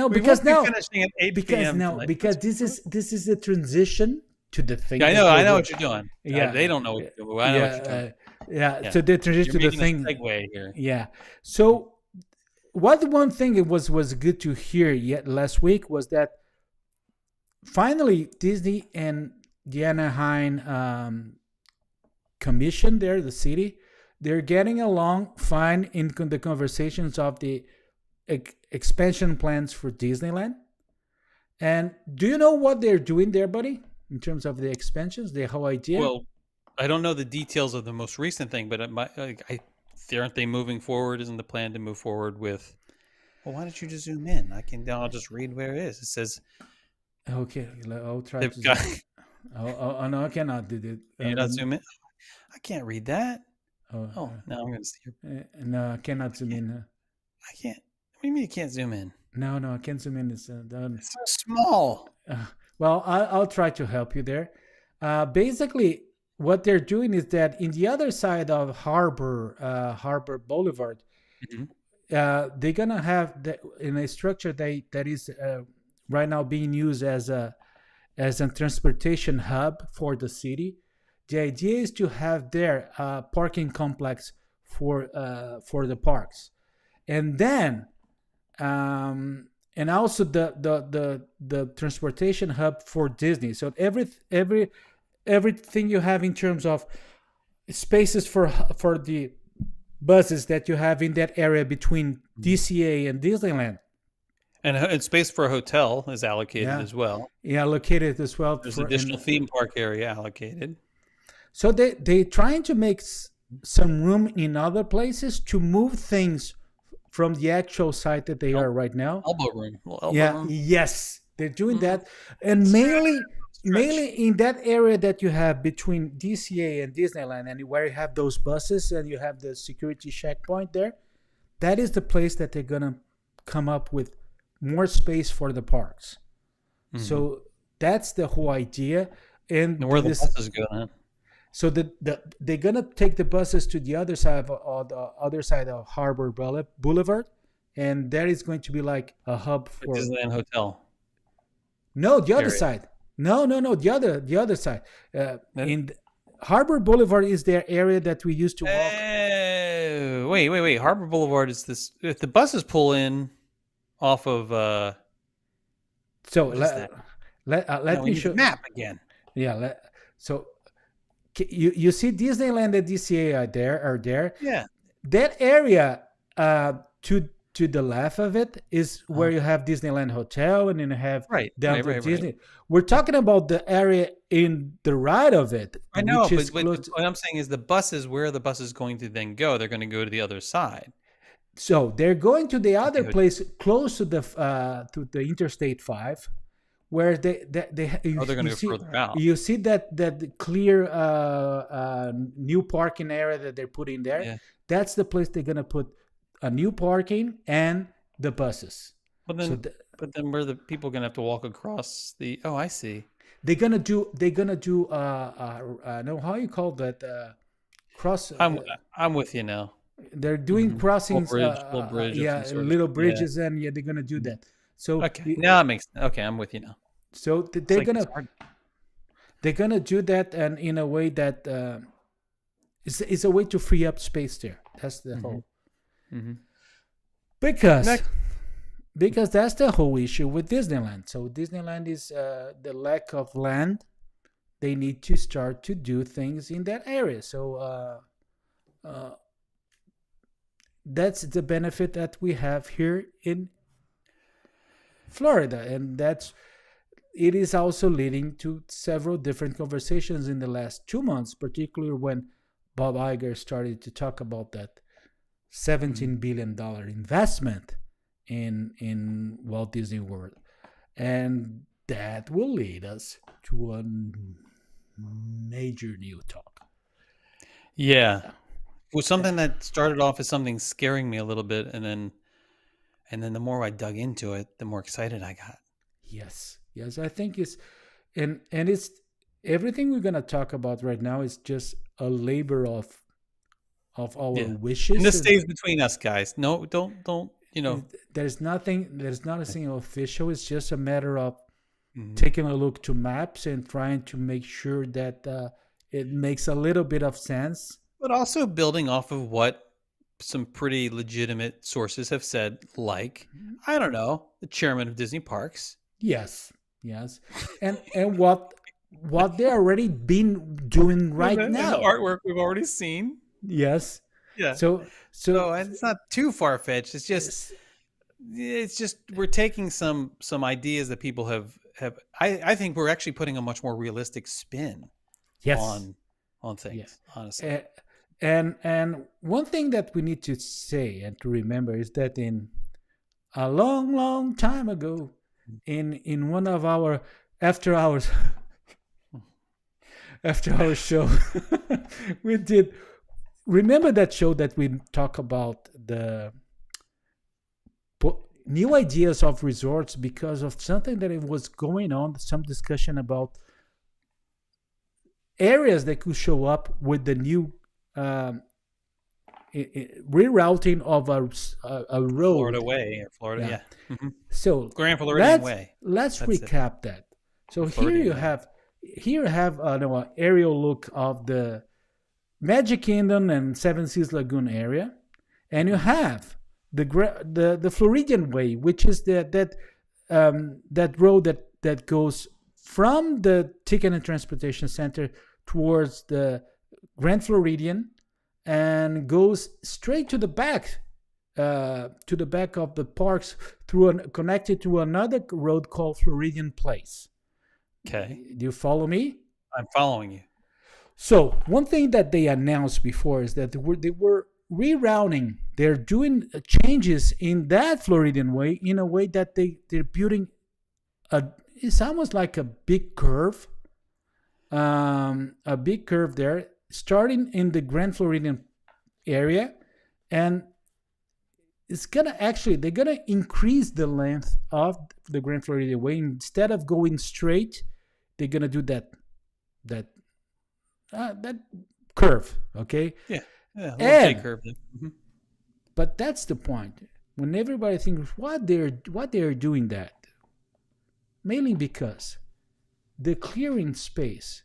because now finishing at 8 p.m. tonight. because this is the transition to the thing. Yeah, I know what you're doing. Yeah, they don't know what you're doing. I know what you're doing. Yeah. So the transition You're to the making thing. a segue here. Yeah. So one thing it was good to hear last week was that finally Disney and the Anaheim commission there, the city, they're getting along fine in the conversations of the expansion plans for Disneyland. And do you know what they're doing there, buddy, in terms of the expansions, the whole idea? Well, I don't know the details of the most recent thing, but aren't they moving forward? Isn't the plan to move forward with? Well, why don't you just zoom in? I'll just read where it is. It says. Okay, I'll try to. Got, oh no, I cannot do that. Can you not zoom in? I can't read that. Oh, now I'm going to see your. No, I cannot zoom in. I can't. What do you mean you can't zoom in? No, I can't zoom in. It's so small. Well, I'll try to help you there. Basically, what they're doing is that in the other side of Harbor Boulevard, they're gonna have in a structure that is right now being used as a transportation hub for the city. The idea is to have there a parking complex for the parks, and then and also the transportation hub for Disney. So everything you have in terms of spaces for the buses that you have in that area between DCA and Disneyland. And space for a hotel is allocated as well. Yeah, located as well. There's additional theme park area allocated. So they're trying to make some room in other places to move things from the actual site that they are right now. Elbow room. Room. Yes, they're doing that, and mainly in that area that you have between DCA and Disneyland, and where you have those buses and you have the security checkpoint there. That is the place that they're gonna come up with more space for the parks. So that's the whole idea. And where the buses go then? So they're gonna take the buses to the other side of Harbor Boulevard, and that is going to be like a hub The for Disneyland Hotel. no the other area. side. No, the other side. That- In Harbor Boulevard is their area that we used to walk. Wait. Harbor Boulevard is this. If the buses pull in off of, So what is let, that? let we me need show. the map again. Yeah. So you see Disneyland and DCA are there. Yeah. That area to the left of it is where you have Disneyland Hotel, and then you have downtown Disney. Right. We're talking about the area in the right of it. I know, which is but close to- what I'm saying is the buses, where are the buses going to then go? They're going to go to the other side. so they're going to the other Okay. place close to the Interstate 5, where they They're going to go further out. You see that clear new parking area that they're putting there. Yeah. That's the place they're gonna put a new parking and the buses. But then where are the people going to have to walk across the? Oh, I see. They're gonna do no, how you call that, cross. I'm with you now. They're doing crossings, Little bridge of yeah, some sort. little bridges, and yeah, they're gonna do that. So Okay, now it makes. Okay, I'm with you now. so It's they're like, gonna it's hard. they're gonna do that, and in a way that it's a way to free up space there. That's the whole. Mhm. Because Next. because that's the whole issue with Disneyland. So Disneyland is the lack of land. They need to start to do things in that area. So that's the benefit that we have here in Florida, and it is also leading to several different conversations in the last 2 months, particularly when Bob Iger started to talk about that $17 billion investment in Walt Disney World. And that will lead us to a major new talk. Yeah, it was something that started off as something scaring me a little bit, and then the more I dug into it, the more excited I got. Yes, I think it's and it's everything we're gonna talk about right now is just a labor of our wishes. And this stays between us, guys. No, don't. There's not a single official. It's just a matter of taking a look to maps and trying to make sure that it makes a little bit of sense. But also building off of what some pretty legitimate sources have said, like, I don't know, the chairman of Disney Parks. Yes, and what they already been doing right And now. the artwork we've already seen. Yes. Yeah. So it's not too far fetched. It's just we're taking some ideas that people have. I think we're actually putting a much more realistic spin on things. Yes. Honestly. And one thing that we need to say and to remember is that in a long time ago, in one of our after hours show, we did. Remember that show that we talk about the new ideas of resorts because of something that it was going on, some discussion about areas that could show up with the new rerouting of a road. Florida Way or Florida, yeah. Mm-hmm. So Grand Floridian Way. Let's That's recap that. So Floridian here you have an aerial look of the Magic Kingdom and Seven Seas Lagoon area, and you have the Floridian Way, which is that road that goes from the Ticket and Transportation Center towards the Grand Floridian and goes straight to the back of the parks connected to another road called Floridian Place. Okay. Do you follow me? I'm following you. So one thing that they announced before is that they were rerouting. They're doing changes in that Floridian Way in a way that they're building it's almost like a big curve. A big curve there, starting in the Grand Floridian area, and they're gonna increase the length of the Grand Floridian Way. Instead of going straight, they're gonna do that that curve, okay? Yeah, a little J And curve. but that's the point. When everybody thinks what they're doing that, mainly because the clearing space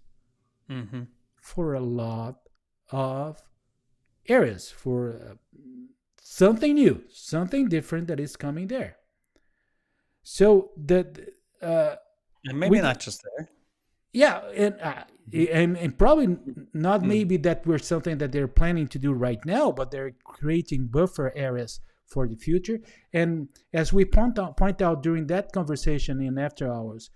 for a lot of areas for something new, something different that is coming there. So that And maybe not just there. yeah, and probably not maybe that we're something that they're planning to do right now, but they're creating buffer areas for the future. And as we point out during that conversation in after hours,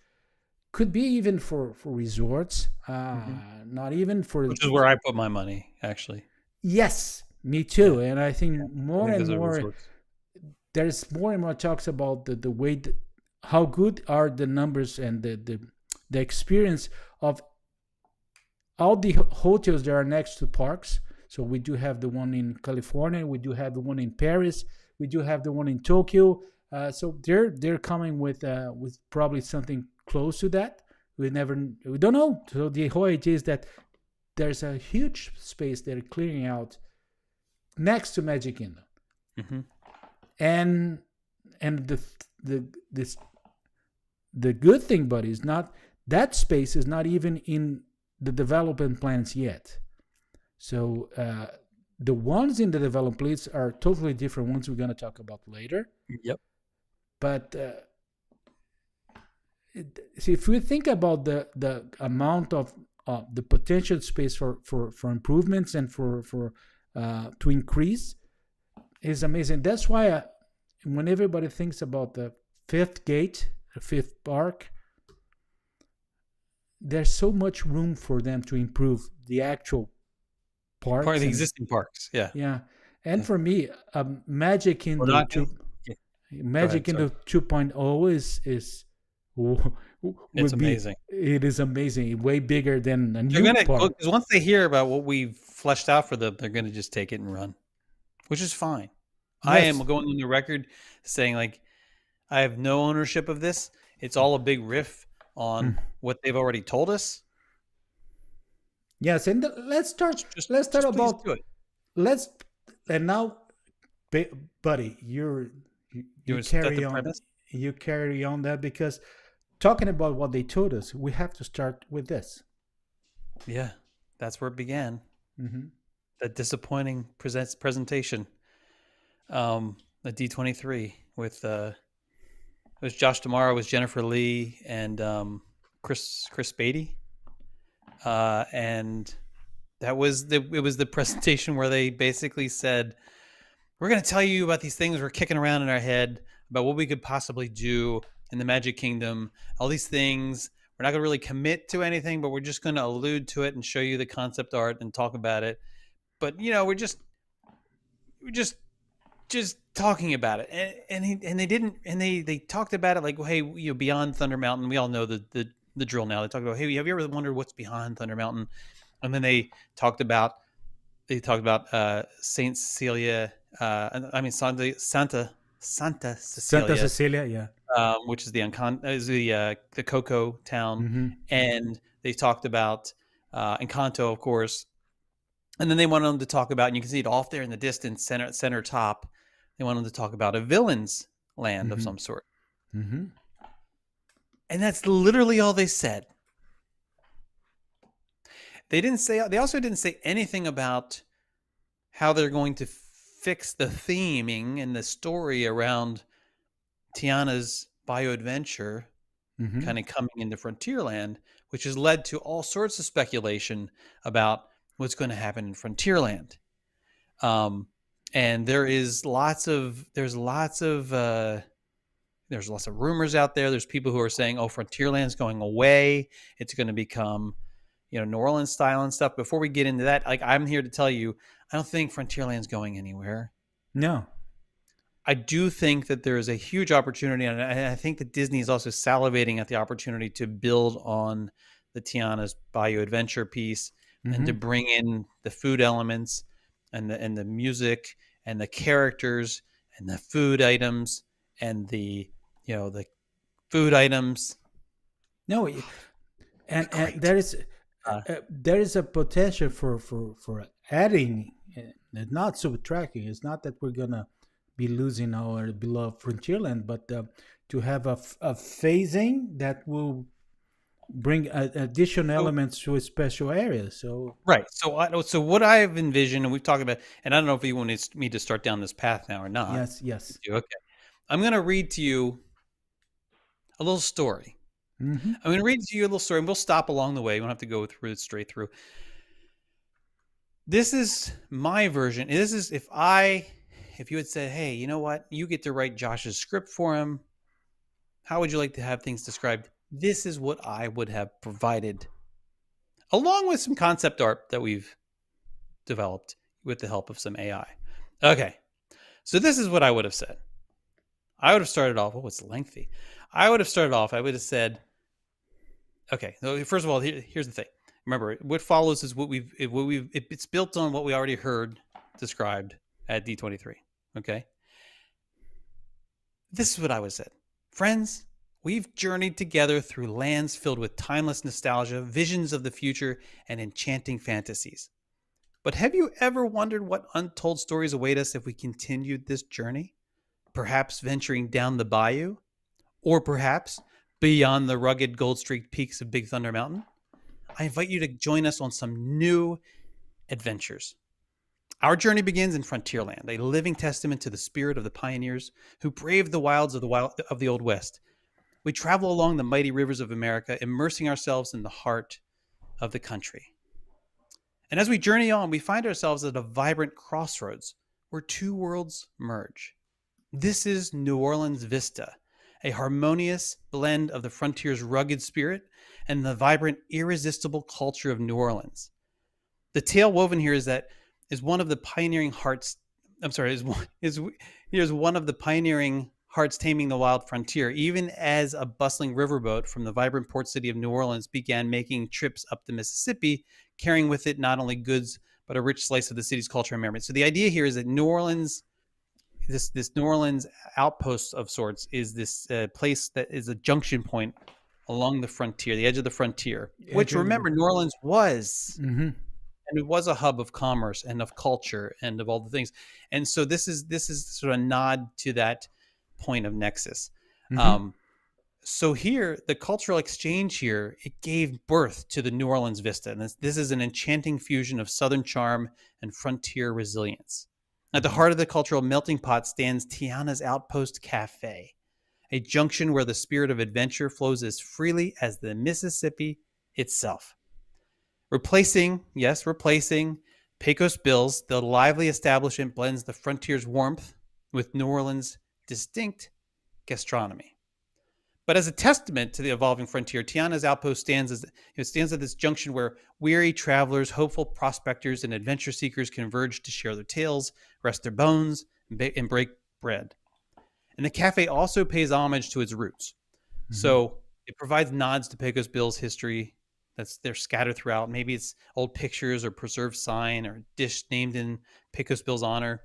could be even for resorts, not even for Which is where I put my money, actually. Yes, me too. And I think I more think and those are more resorts. there's more and more talks about the way how good are the numbers and the experience of all the hotels that are next to parks. So we do have the one in California, we do have the one in Paris, we do have the one in Tokyo. So they're coming with probably something close to that. We don't know. So the whole idea is that there's a huge space they're clearing out next to Magic Kingdom, and the good thing, buddy, is not that space is not even in the development plans yet. So the ones in the development plans are totally different ones we're going to talk about later. Yep. But see, if we think about the amount of the potential space for improvements and for to increase is amazing. That's why when everybody thinks about the fifth gate, the fifth park, there's so much room for them to improve the actual parks. Part of the existing parks, yeah. Yeah. And for me, Magic Kingdom Magic Kingdom 2.0 is it's amazing. It is amazing. Way bigger than a new They're park. because once they hear about what we've fleshed out for them, they're gonna just take it and run, which is fine. I am going on the record saying, like, I have no ownership of this. It's all a big riff on what they've already told us. Yes, and let's start about let's and now, buddy, you carry on. You carry on that because talking about what they told us, we have to start with this. Yeah, that's where it began. That disappointing presentation. The D23 with it was Josh D'Amaro, was Jennifer Lee, and Chris Beatty, and it was the presentation where they basically said, we're going to tell you about these things we're kicking around in our head about what we could possibly do in the Magic Kingdom, all these things. We're not going to really commit to anything, but we're just going to allude to it and show you the concept art and talk about it. But we're just talking about it, and they didn't, and they talked about it like, well, hey, beyond Thunder Mountain, we all know the drill now. They talked about, hey, have you ever wondered what's behind Thunder Mountain? And then they talked about Saint Cecilia. Santa Cecilia, yeah. Which is the Coco town, and they talked about Encanto, of course, and then they wanted them to talk about, and you can see it off there in the distance, center top. They wanted them to talk about a Villains Land of some sort, and that's literally all they said. They also didn't say anything about how they're going to fix the theming and the story around Tiana's Bayou adventure kind of coming into Frontierland, which has led to all sorts of speculation about what's going to happen in Frontierland. And there's lots of rumors out there. There's people who are saying, oh, Frontierland's going away. It's going to become, New Orleans style and stuff. Before we get into that, like, I'm here to tell you, I don't think Frontierland's going anywhere. No. I do think that there is a huge opportunity, and I think that Disney is also salivating at the opportunity to build on the Tiana's Bayou adventure piece and to bring in the food elements and the music and the characters and the food items and the food items. No, and there is there is a potential for adding, not subtracting. It's not that we're gonna be losing our beloved Frontierland, but to have a phasing that will bring additional elements to a special area. So right. So what I've envisioned, and we've talked about, and I don't know if you want me to start down this path now or not. yes. Okay. I'm going to read to you a little story. Mm-hmm. I'm going to read to you a little story, and we'll stop along the way. We don't have to go through it straight through. This is my version. This is if you had said, hey, you know what? You get to write Josh's script for him. How would you like to have things described? This is what I would have provided, along with some concept art that we've developed with the help of some AI. Okay. So this is what I would have said. I would have started off, it's lengthy. I would have have said, okay, so first of all, here's the thing. Remember, what follows is it's built on what we already heard described at D23. Okay. This is what I would have said. Friends, we've journeyed together through lands filled with timeless nostalgia, visions of the future, and enchanting fantasies. But have you ever wondered what untold stories await us if we continued this journey? Perhaps venturing down the bayou? Or perhaps beyond the rugged gold-streaked peaks of Big Thunder Mountain? I invite you to join us on some new adventures. Our journey begins in Frontierland, a living testament to the spirit of the pioneers who braved the wilds of the Old West. We travel along the mighty rivers of America, immersing ourselves in the heart of the country. And as we journey on, we find ourselves at a vibrant crossroads where two worlds merge. This is New Orleans Vista, a harmonious blend of the frontier's rugged spirit and the vibrant, irresistible culture of New Orleans. The tale woven here is one of the pioneering hearts. Here's one of the pioneering hearts taming the wild frontier, even as a bustling riverboat from the vibrant port city of New Orleans began making trips up the Mississippi, carrying with it not only goods, but a rich slice of the city's culture and memory. So the idea here is that New Orleans, this New Orleans outpost of sorts, is this place that is a junction point along the frontier, the edge of the frontier, which remember New Orleans was. Mm-hmm. And it was a hub of commerce and of culture and of all the things. And so this is sort of a nod to that point of nexus. Mm-hmm. So here, the cultural exchange here, it gave birth to the New Orleans Vista. And this is an enchanting fusion of Southern charm and frontier resilience. At the heart of the cultural melting pot stands Tiana's Outpost Cafe, a junction where the spirit of adventure flows as freely as the Mississippi itself. Replacing Pecos Bill's, the lively establishment blends the frontier's warmth with New Orleans' distinct gastronomy. But as a testament to the evolving frontier, Tiana's Outpost stands at this junction where weary travelers, hopeful prospectors, and adventure seekers converge to share their tales, rest their bones, and break bread. And the cafe also pays homage to its roots. Mm-hmm. So it provides nods to Pecos Bill's history. They're scattered throughout. Maybe it's old pictures or preserved sign or dish named in Pecos Bill's honor,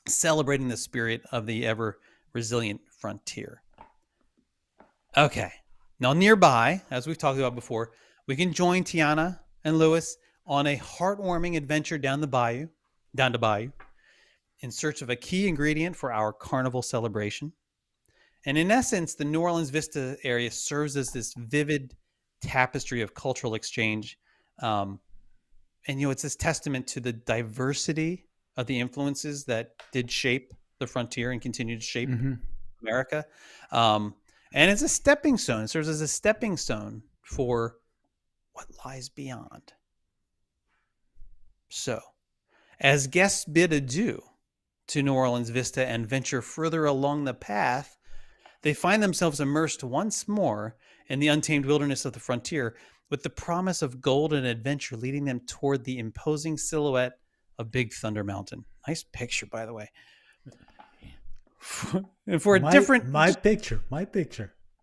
celebrating the spirit of the ever resilient frontier. Okay. Now nearby, as we've talked about before, we can join Tiana and Lewis on a heartwarming adventure down to Bayou, in search of a key ingredient for our carnival celebration. And in essence, the New Orleans Vista area serves as this vivid tapestry of cultural exchange. And, it's this testament to the diversity of the influences that did shape the frontier and continue to shape America. And it's a stepping stone. It serves as a stepping stone for what lies beyond. So, as guests bid adieu to New Orleans Vista and venture further along the path, they find themselves immersed once more in the untamed wilderness of the frontier, with the promise of gold and adventure leading them toward the imposing silhouette of Big Thunder Mountain. Nice picture, by the way. And for my picture.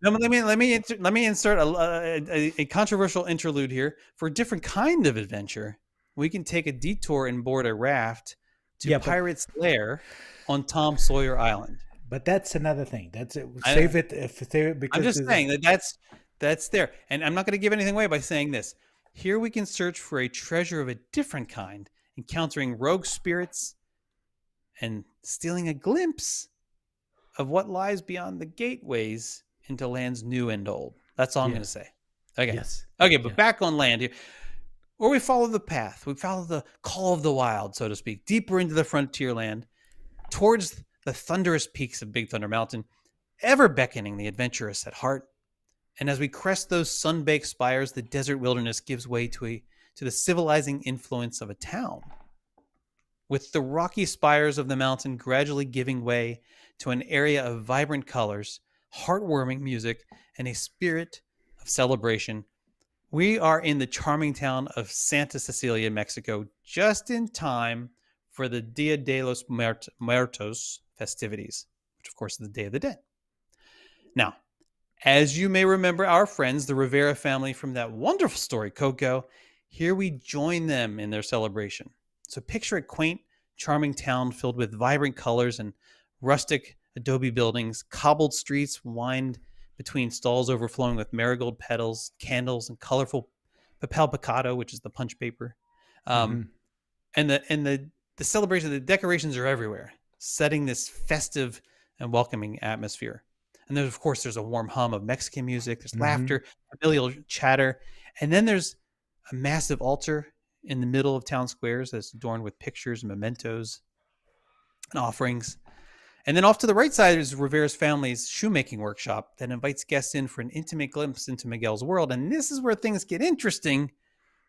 No, let me insert a controversial interlude here. For a different kind of adventure, we can take a detour and board a raft to Pirates Lair on Tom Sawyer Island. But that's another thing. That's it. Save it because I'm just saying that's there. And I'm not going to give anything away by saying this. Here we can search for a treasure of a different kind, encountering rogue spirits and stealing a glimpse of what lies beyond the gateways into lands new and old. That's all I'm going to say. Okay. Yes. Okay, but Yeah. back on land here. Or we follow the path. We follow the call of the wild, so to speak, deeper into the Frontierland, towards the thunderous peaks of Big Thunder Mountain, ever beckoning the adventurous at heart. And as we crest those sun-baked spires, the desert wilderness gives way to the civilizing influence of a town, with the rocky spires of the mountain gradually giving way to an area of vibrant colors, heartwarming music, and a spirit of celebration. We are in the charming town of Santa Cecilia, Mexico, just in time for the Dia de los Muertos festivities, which of course is the Day of the Dead. Now, as you may remember our friends, the Rivera family from that wonderful story, Coco, here we join them in their celebration. So picture a quaint, charming town filled with vibrant colors and rustic adobe buildings, cobbled streets wind between stalls overflowing with marigold petals, candles, and colorful papel picado, which is the punch paper. And the celebration, the decorations are everywhere, setting this festive and welcoming atmosphere. And then, of course, there's a warm hum of Mexican music. There's laughter, familial chatter. And then there's a massive altar in the middle of town squares that's adorned with pictures and mementos and offerings. And then off to the right side is Rivera's family's shoemaking workshop that invites guests in for an intimate glimpse into Miguel's world. And this is where things get interesting,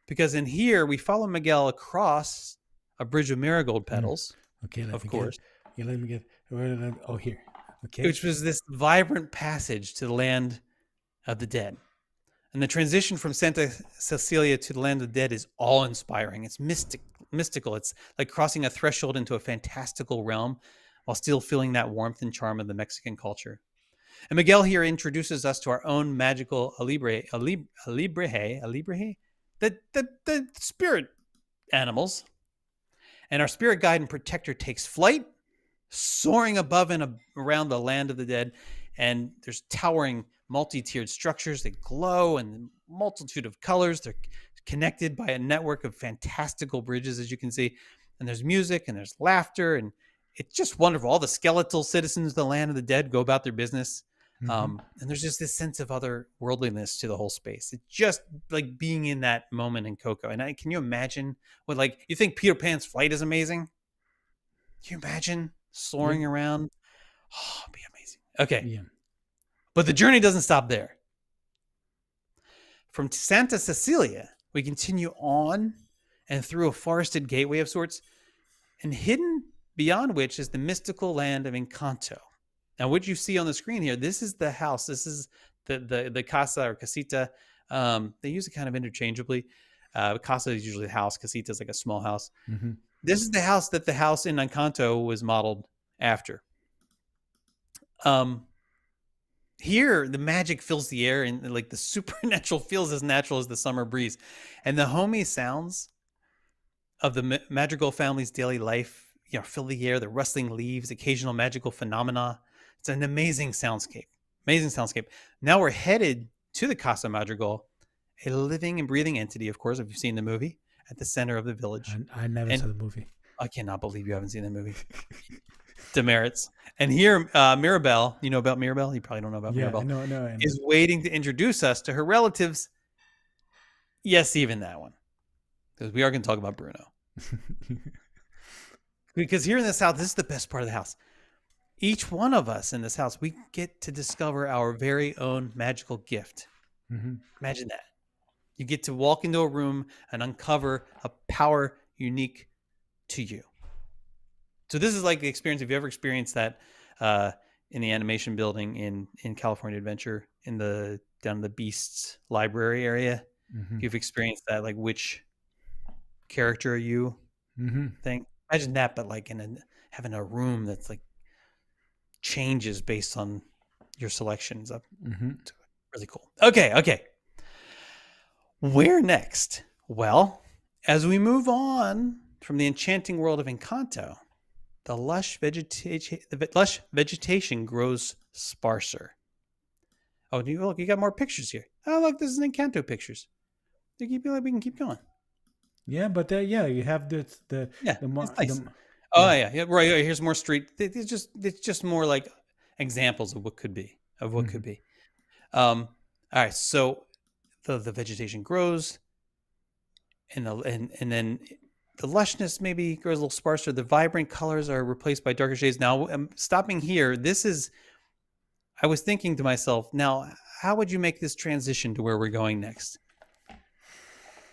because in here we follow Miguel across a bridge of marigold petals. Okay, of course. Let me get. Oh, here. Okay. Which was this vibrant passage to the land of the dead. And the transition from Santa Cecilia to the land of the dead is awe-inspiring. It's mystical. It's like crossing a threshold into a fantastical realm while still feeling that warmth and charm of the Mexican culture. And Miguel here introduces us to our own magical alibre, the spirit animals. And our spirit guide and protector takes flight, soaring above and around the land of the dead. And there's towering multi-tiered structures that glow in a multitude of colors. They're connected by a network of fantastical bridges, as you can see. And there's music and there's laughter, and it's just wonderful. All the skeletal citizens of the land of the dead go about their business. And there's just this sense of otherworldliness to the whole space. It's just like being in that moment in Coco. And can you imagine what, like, you think Peter Pan's flight is amazing? Can you imagine soaring around? Oh, it'd be amazing. Okay. Yeah. But the journey doesn't stop there. From Santa Cecilia, we continue on and through a forested gateway of sorts, and hidden beyond which is the mystical land of Encanto. Now, what you see on the screen here, this is the house. This is the casa or casita. They use it kind of interchangeably. Casa is usually the house. Casita is like a small house. This is the house that the house in Encanto was modeled after. Here, the magic fills the air, and like the supernatural feels as natural as the summer breeze. And the homey sounds of the Madrigal family's daily life, fill the air, the rustling leaves, occasional magical phenomena. It's an amazing soundscape. Now we're headed to the Casa Madrigal, a living and breathing entity, of course, if you've seen the movie, at the center of the village. I never saw the movie. I cannot believe you haven't seen the movie. Demerits. And here, Mirabelle, you know about Mirabelle? You probably don't know about Mirabelle. No. Is waiting to introduce us to her relatives. Yes, even that one. Because we are going to talk about Bruno. Because here in this house, this is the best part of the house. Each one of us in this house, we get to discover our very own magical gift. Imagine that. You get to walk into a room and uncover a power unique to you. So this is like the experience. If you ever experienced that in the animation building in California Adventure, down in the Beasts library area, if you've experienced that, like, which character are you thing. Imagine that, but like having a room that's like changes based on your selections. It's really cool. Okay. Where next? Well, as we move on from the enchanting world of Encanto, the lush vegetation grows sparser. Oh, look, you got more pictures here. Oh, look, this is Encanto pictures. We can keep going. Yeah, but you have the Yeah, the, mo- it's nice. the Oh yeah. yeah. Right. Here's more street. It's just more like examples of what could be Mhm. All right. So the vegetation grows, and then the lushness maybe grows a little sparser. The vibrant colors are replaced by darker shades. Now, I'm stopping here. I was thinking to myself, now, how would you make this transition to where we're going next?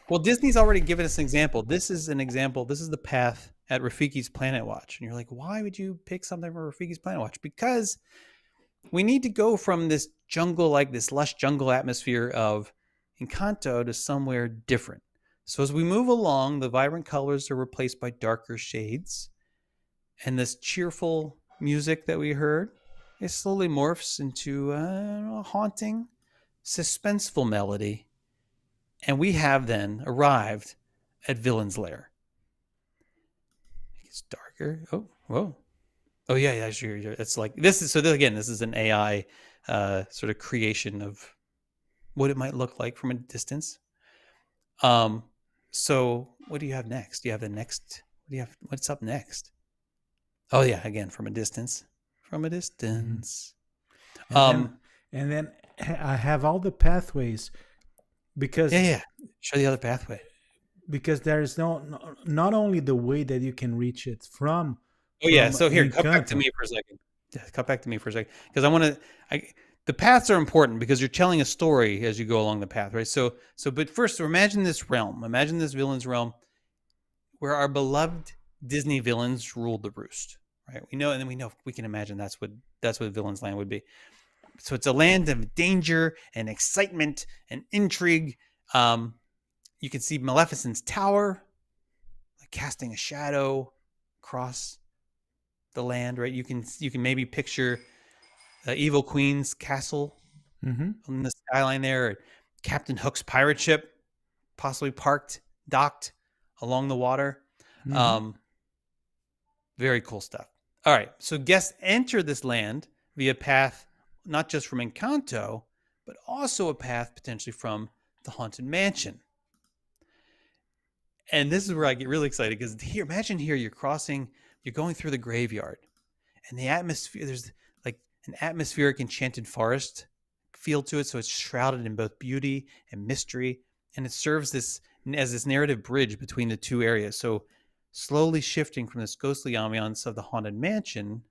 Well, Disney's already given us an example. This is an example. This is the path at Rafiki's Planet Watch. And you're like, why would you pick something for Rafiki's Planet Watch? Because we need to go from this jungle, like this lush jungle atmosphere of Encanto, to somewhere different. So as we move along, the vibrant colors are replaced by darker shades. And this cheerful music that we heard, it slowly morphs into a haunting, suspenseful melody. And we have then arrived at Villains Lair. It's darker. Oh, whoa. Oh yeah, sure. It's like this is again. This is an AI sort of creation of what it might look like from a distance. So what do you have next? Do you have the next? What do you have? What's up next? Oh yeah, again from a distance. From a distance. And then I have all the pathways because Yeah. Show the other pathway. because there is not only the way that you can reach it from. Oh yeah. from So here, cut back to Encanto. me for a second. Yeah, cut back to me for a second because I want to. The paths are important because you're telling a story as you go along the path, right? So, but first, imagine this realm. Imagine this villain's realm, where our beloved Disney villains ruled the roost, right? We know, and then we can imagine that's what Villains Land would be. So it's a land of danger and excitement and intrigue. You can see Maleficent's tower, like casting a shadow across the land, right? You can maybe picture the Evil Queen's castle Mm-hmm. on the skyline there. Captain Hook's pirate ship, possibly docked along the water. Mm-hmm. Very cool stuff. All right, so guests enter this land via path not just from Encanto, but also a path potentially from the Haunted Mansion. And this is where I get really excited because imagine here you're going through the graveyard, and the atmosphere, there's like an atmospheric enchanted forest feel to it. So it's shrouded in both beauty and mystery. And it serves as this narrative bridge between the two areas. So slowly shifting from this ghostly ambiance of the Haunted Mansion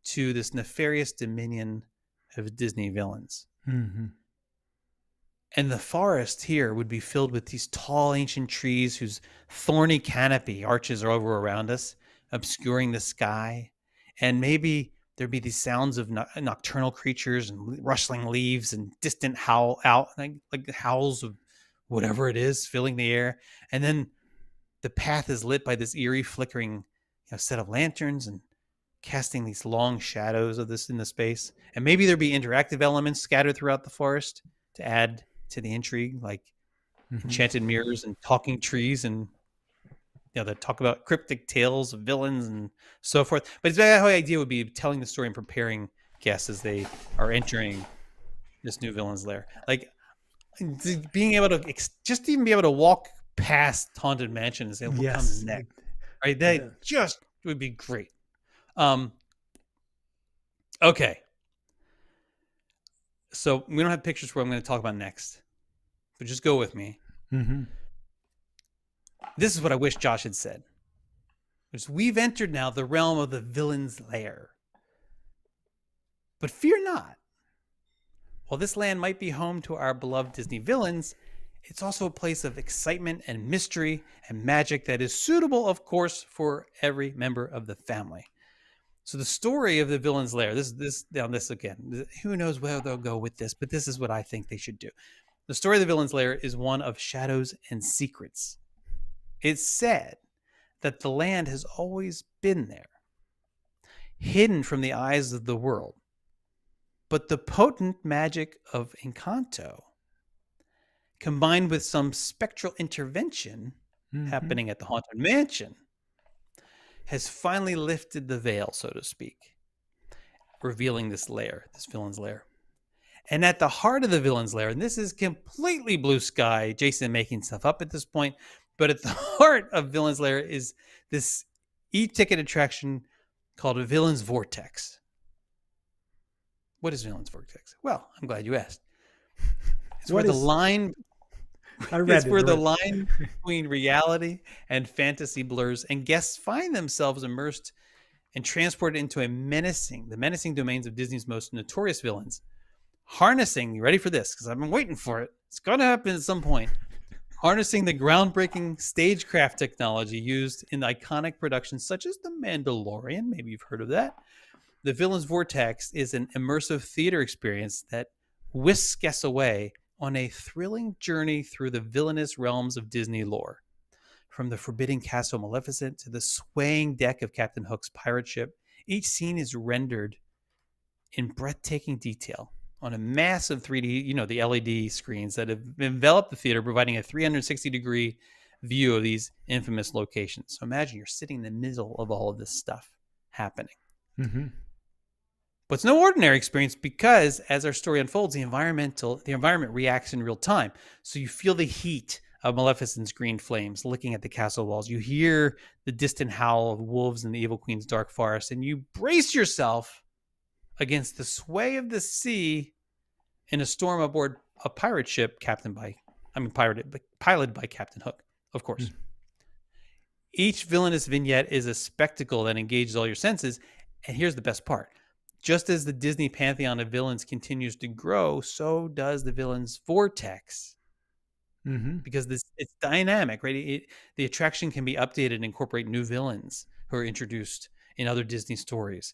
to this nefarious dominion of Disney villains. Mm-hmm. And the forest here would be filled with these tall ancient trees whose thorny canopy arches are over around us, obscuring the sky. And maybe there'd be these sounds of nocturnal creatures and rustling leaves and distant like howls of whatever it is filling the air. And then the path is lit by this eerie flickering set of lanterns and casting these long shadows of this in the space. And maybe there'd be interactive elements scattered throughout the forest to add to the intrigue, like enchanted mirrors and talking trees and that talk about cryptic tales of villains and so forth. But the whole idea would be telling the story and preparing guests as they are entering this new Villains Lair. Like being able to just even be able to walk past Haunted Mansion and say what comes next. Right? That just would be great. Okay. So we don't have pictures for what I'm going to talk about next, but just go with me. Mm-hmm. This is what I wish Josh had said. Which we've entered now the realm of the Villains Lair. But fear not. While this land might be home to our beloved Disney villains, it's also a place of excitement and mystery and magic that is suitable, of course, for every member of the family. So the story of the Villains Lair, this again, who knows where they'll go with this, but this is what I think they should do. The story of the Villains Lair is one of shadows and secrets. It's said that the land has always been there, hidden from the eyes of the world. But the potent magic of Encanto, combined with some spectral intervention happening at the Haunted Mansion, has finally lifted the veil, so to speak, revealing this lair, this Villain's Lair. And at the heart of the Villains Lair, and this is completely blue sky, Jason making stuff up at this point, but at the heart of Villains Lair is this e-ticket attraction called a Villains Vortex. What is Villains Vortex? Well, I'm glad you asked. It's where the line between reality and fantasy blurs, and guests find themselves immersed and transported into the menacing domains of Disney's most notorious villains. Harnessing, you ready for this? Because I've been waiting for it. It's going to happen at some point. Harnessing the groundbreaking stagecraft technology used in iconic productions such as The Mandalorian. Maybe you've heard of that. The Villains Vortex is an immersive theater experience that whisks guests away on a thrilling journey through the villainous realms of Disney lore. From the forbidding castle Maleficent to the swaying deck of Captain Hook's pirate ship, each scene is rendered in breathtaking detail on a massive 3D, the LED screens that have enveloped the theater, providing a 360-degree view of these infamous locations. So imagine you're sitting in the middle of all of this stuff happening. Mm-hmm. But it's no ordinary experience because as our story unfolds, the environment reacts in real time. So you feel the heat of Maleficent's green flames licking at the castle walls. You hear the distant howl of wolves in the Evil Queen's dark forest, and you brace yourself against the sway of the sea in a storm aboard a pirate ship piloted by Captain Hook, of course. Mm. Each villainous vignette is a spectacle that engages all your senses. And here's the best part. Just as the Disney pantheon of villains continues to grow, so does the Villains Vortex. Mm-hmm. Because it's dynamic, right? The attraction can be updated and incorporate new villains who are introduced in other Disney stories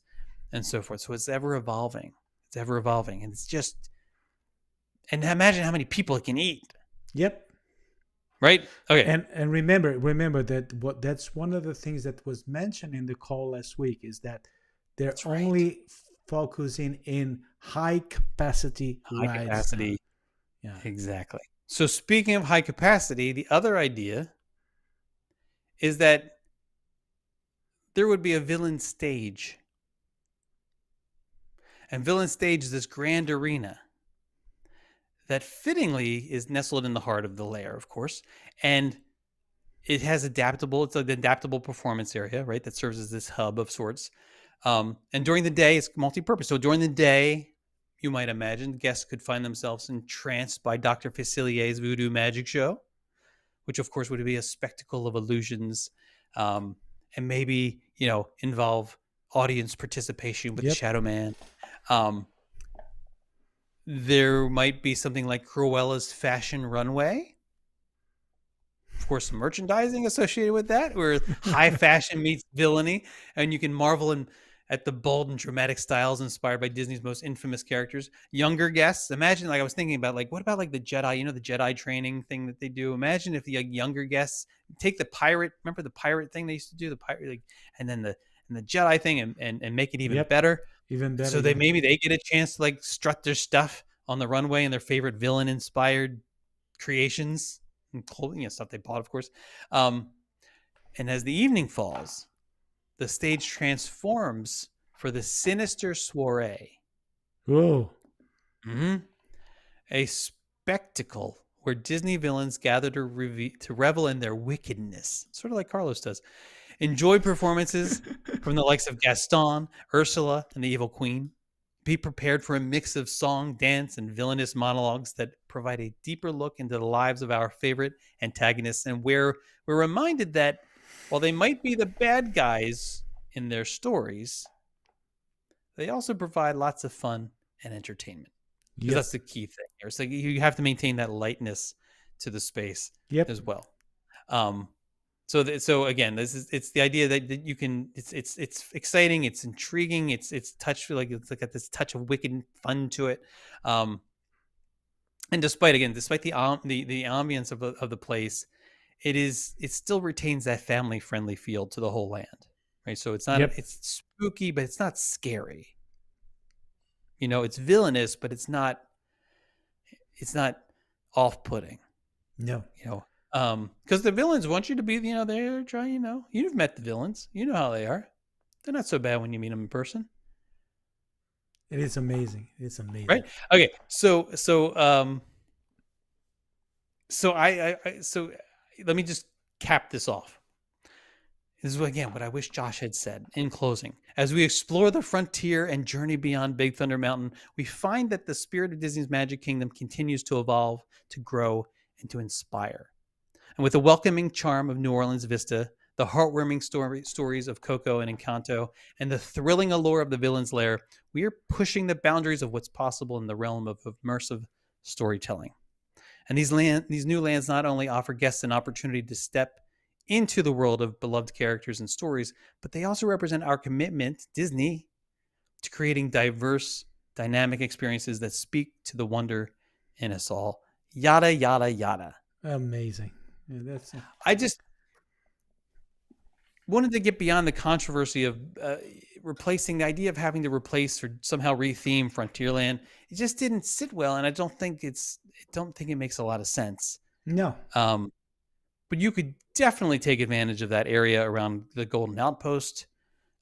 and so forth. So it's ever evolving. And it's just, and imagine how many people it can eat. Yep. Right? Okay. And remember that that's one of the things that was mentioned in the call last week is that they're only focusing in high capacity rides. Yeah. Exactly. So speaking of high capacity, the other idea is that there would be a villain stage. And Villain Stage is this grand arena that fittingly is nestled in the heart of the lair, of course. And it has it's an adaptable performance area, right? That serves as this hub of sorts. And during the day, it's multi-purpose. So during the day, you might imagine guests could find themselves entranced by Dr. Facilier's voodoo magic show, which of course would be a spectacle of illusions, and maybe, involve audience participation with the Shadow Man. There might be something like Cruella's fashion runway. Of course, some merchandising associated with that, where high fashion meets villainy, and you can marvel at the bold and dramatic styles inspired by Disney's most infamous characters. Younger guests, imagine, I was thinking about, what about the Jedi, the Jedi training thing that they do? Imagine if the younger guests take the pirate, remember the pirate thing they used to do, the pirate, and then the Jedi thing and make it even better. Even better. So maybe they get a chance to strut their stuff on the runway and their favorite villain inspired creations and clothing and stuff they bought, of course. And as the evening falls, the stage transforms for the sinister soiree. Whoa. Mm-hmm. A spectacle where Disney villains gather to revel in their wickedness, sort of like Carlos does. Enjoy performances from the likes of Gaston, Ursula, and the Evil Queen. Be prepared for a mix of song, dance, and villainous monologues that provide a deeper look into the lives of our favorite antagonists, and where we're reminded that while they might be the bad guys in their stories, they also provide lots of fun and entertainment. Because that's the key thing here. It's you have to maintain that lightness to the space as well. So again, it's the idea that you can. It's exciting. It's intriguing. It's got this touch of wicked fun to it. And despite the ambience of the place, it still retains that family friendly feel to the whole land, right? So it's not it's spooky, but it's not scary. It's villainous, but it's not off putting. No, because the villains want you to be, they're trying, you've met the villains, you know how they are. They're not so bad when you meet them in person. It is amazing. It's amazing. right? Okay, so let me just cap this off. This is again what I wish Josh had said in closing. As we explore the frontier and journey beyond Big Thunder Mountain, we find that the spirit of Disney's Magic Kingdom continues to evolve, to grow, and to inspire. And with the welcoming charm of New Orleans Vista, the heartwarming stories of Coco and Encanto, and the thrilling allure of the Villains Lair, we are pushing the boundaries of what's possible in the realm of immersive storytelling. And these new lands not only offer guests an opportunity to step into the world of beloved characters and stories, but they also represent our commitment, Disney, to creating diverse, dynamic experiences that speak to the wonder in us all. Yada, yada, yada. Amazing. Yeah, I just wanted to get beyond the controversy of replacing the idea of having to replace or somehow retheme Frontierland. It just didn't sit well, and I don't think it makes a lot of sense. no. But you could definitely take advantage of that area around the Golden Outpost.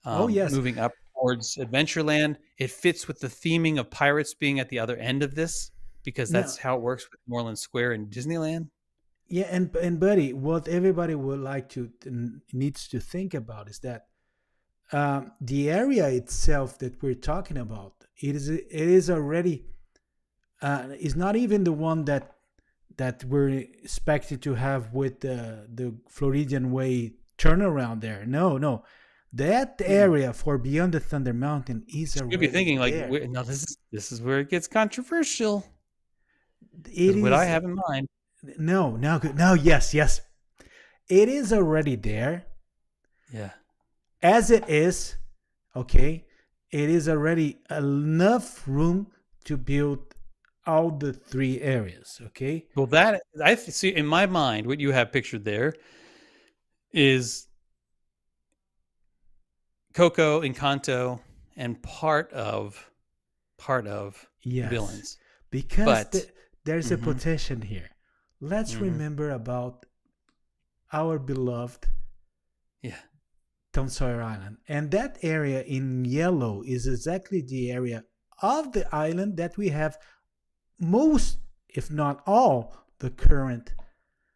Oh, yes. Moving up towards Adventureland. It fits with the theming of pirates being at the other end of this, because that's how it works with New Orleans Square and Disneyland. Yeah, and buddy, what everybody would like to needs to think about is that the area itself that we're talking about, it is already is not even the one that we're expected to have with the Floridian Way turnaround there. No, that area for Beyond the Thunder Mountain is already You'd be thinking there. like, no, this is where it gets controversial. It is what I have in mind. No, yes. It is already there. Yeah. As it is, okay, it is already enough room to build all the three areas, okay? Well, that I see in my mind, what you have pictured there is Coco, Encanto, and part of Yes. Villains. Because But there's a potential here. Let's remember about our beloved Tom Sawyer Island. And that area in yellow is exactly the area of the island that we have most, if not all, the current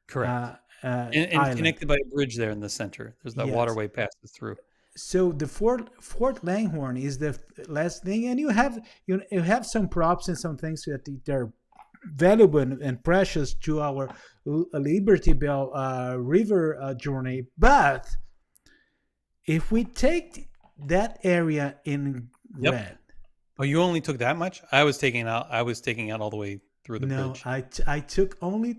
correct. And island. connected by a bridge there in the center. There's that waterway passes through. So the Fort Langhorne is the last thing, and you have some props and some things that they're valuable and precious to our Liberty Bell River journey. But if we take that area in red, oh, you only took that much? I was taking out all the way through the bridge. No, I took only.